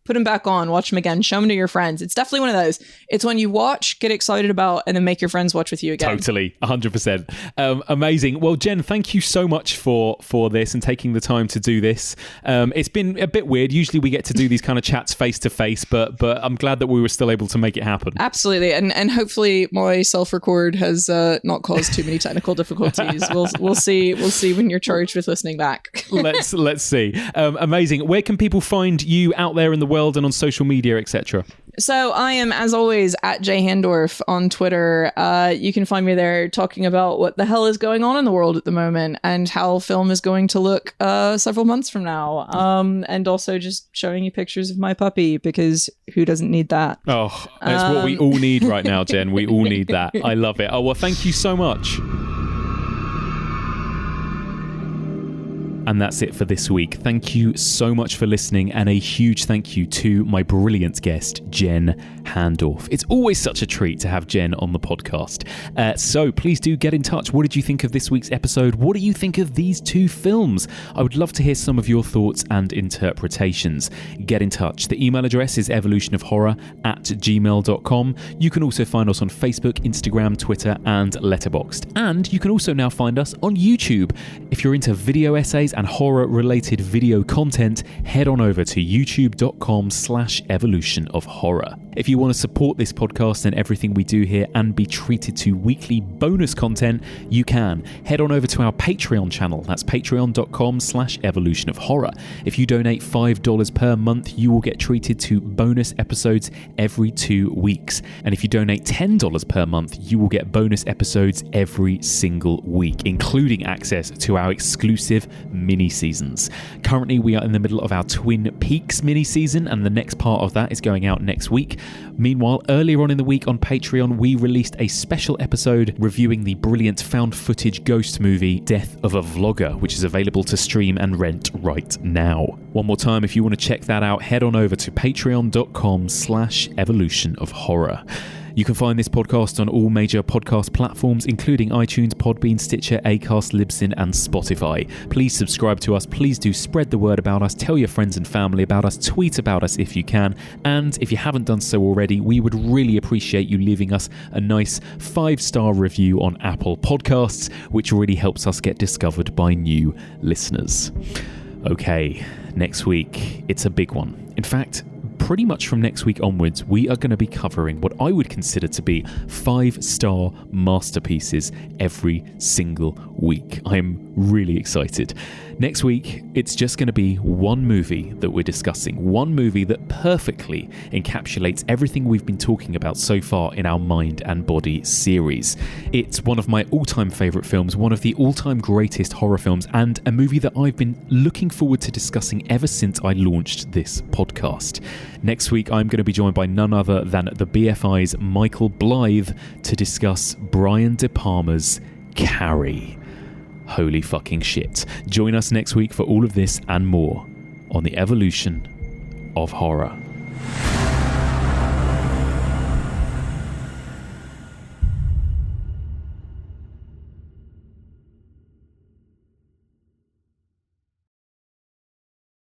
S2: put them back on, watch them again, show them to your friends. It's definitely one of those. It's when you watch, get excited about, and then make your friends watch with you again.
S1: Totally, 100%. Amazing. Well, Jen, thank you so much for this and taking the time to do this. It's been a bit weird. Usually we get to do these kind of chats face to face, but I'm glad that we were still able to make it happen.
S2: Absolutely, and hopefully my self-record has not caused too many technical difficulties. We'll see when you're charged with listening back.
S1: Let's see. Amazing. Where can people find you out there in the world and on social media, etc.?
S2: So I am, as always, at Jen Handorf on Twitter. You can find me there talking about what the hell is going on in the world at the moment and how film is going to look several months from now. And also just showing you pictures of my puppy, because who doesn't need that?
S1: Oh, that's what we all need right now, Jen. We all need that. I love it. Oh, well, thank you so much. And that's it for this week. Thank you so much for listening, and a huge thank you to my brilliant guest, Jen Handorf. It's always such a treat to have Jen on the podcast. So please do get in touch. What did you think of this week's episode? What do you think of these two films? I would love to hear some of your thoughts and interpretations. Get in touch. The email address is evolutionofhorror@gmail.com. You can also find us on Facebook, Instagram, Twitter, and Letterboxd. And you can also now find us on YouTube. If you're into video essays and horror-related video content, head on over to youtube.com/evolutionofhorror. If you want to support this podcast and everything we do here and be treated to weekly bonus content, you can. Head on over to our Patreon channel. That's patreon.com/evolutionofhorror. If you donate $5 per month, you will get treated to bonus episodes every 2 weeks. And if you donate $10 per month, you will get bonus episodes every single week, including access to our exclusive mini-seasons. Currently, we are in the middle of our Twin Peaks mini-season, and the next part of that is going out next week. Meanwhile, earlier on in the week on Patreon, we released a special episode reviewing the brilliant found footage ghost movie Death of a Vlogger, which is available to stream and rent right now. One more time, if you want to check that out, head on over to patreon.com/evolutionofhorror. You can find this podcast on all major podcast platforms, including iTunes, Podbean, Stitcher, Acast, Libsyn, and Spotify. Please subscribe to us. Please do spread the word about us. Tell your friends and family about us. Tweet about us if you can. And if you haven't done so already, we would really appreciate you leaving us a nice 5-star review on Apple Podcasts, which really helps us get discovered by new listeners. Okay, next week, it's a big one. In fact, pretty much from next week onwards, we are going to be covering what I would consider to be 5-star masterpieces every single week. I'm really excited. Next week, it's just going to be one movie that we're discussing, one movie that perfectly encapsulates everything we've been talking about so far in our Mind and Body series. It's one of my all-time favourite films, one of the all-time greatest horror films, and a movie that I've been looking forward to discussing ever since I launched this podcast. Next week, I'm going to be joined by none other than the BFI's Michael Blythe to discuss Brian De Palma's Carrie. Holy fucking shit. Join us next week for all of this and more on the evolution of horror.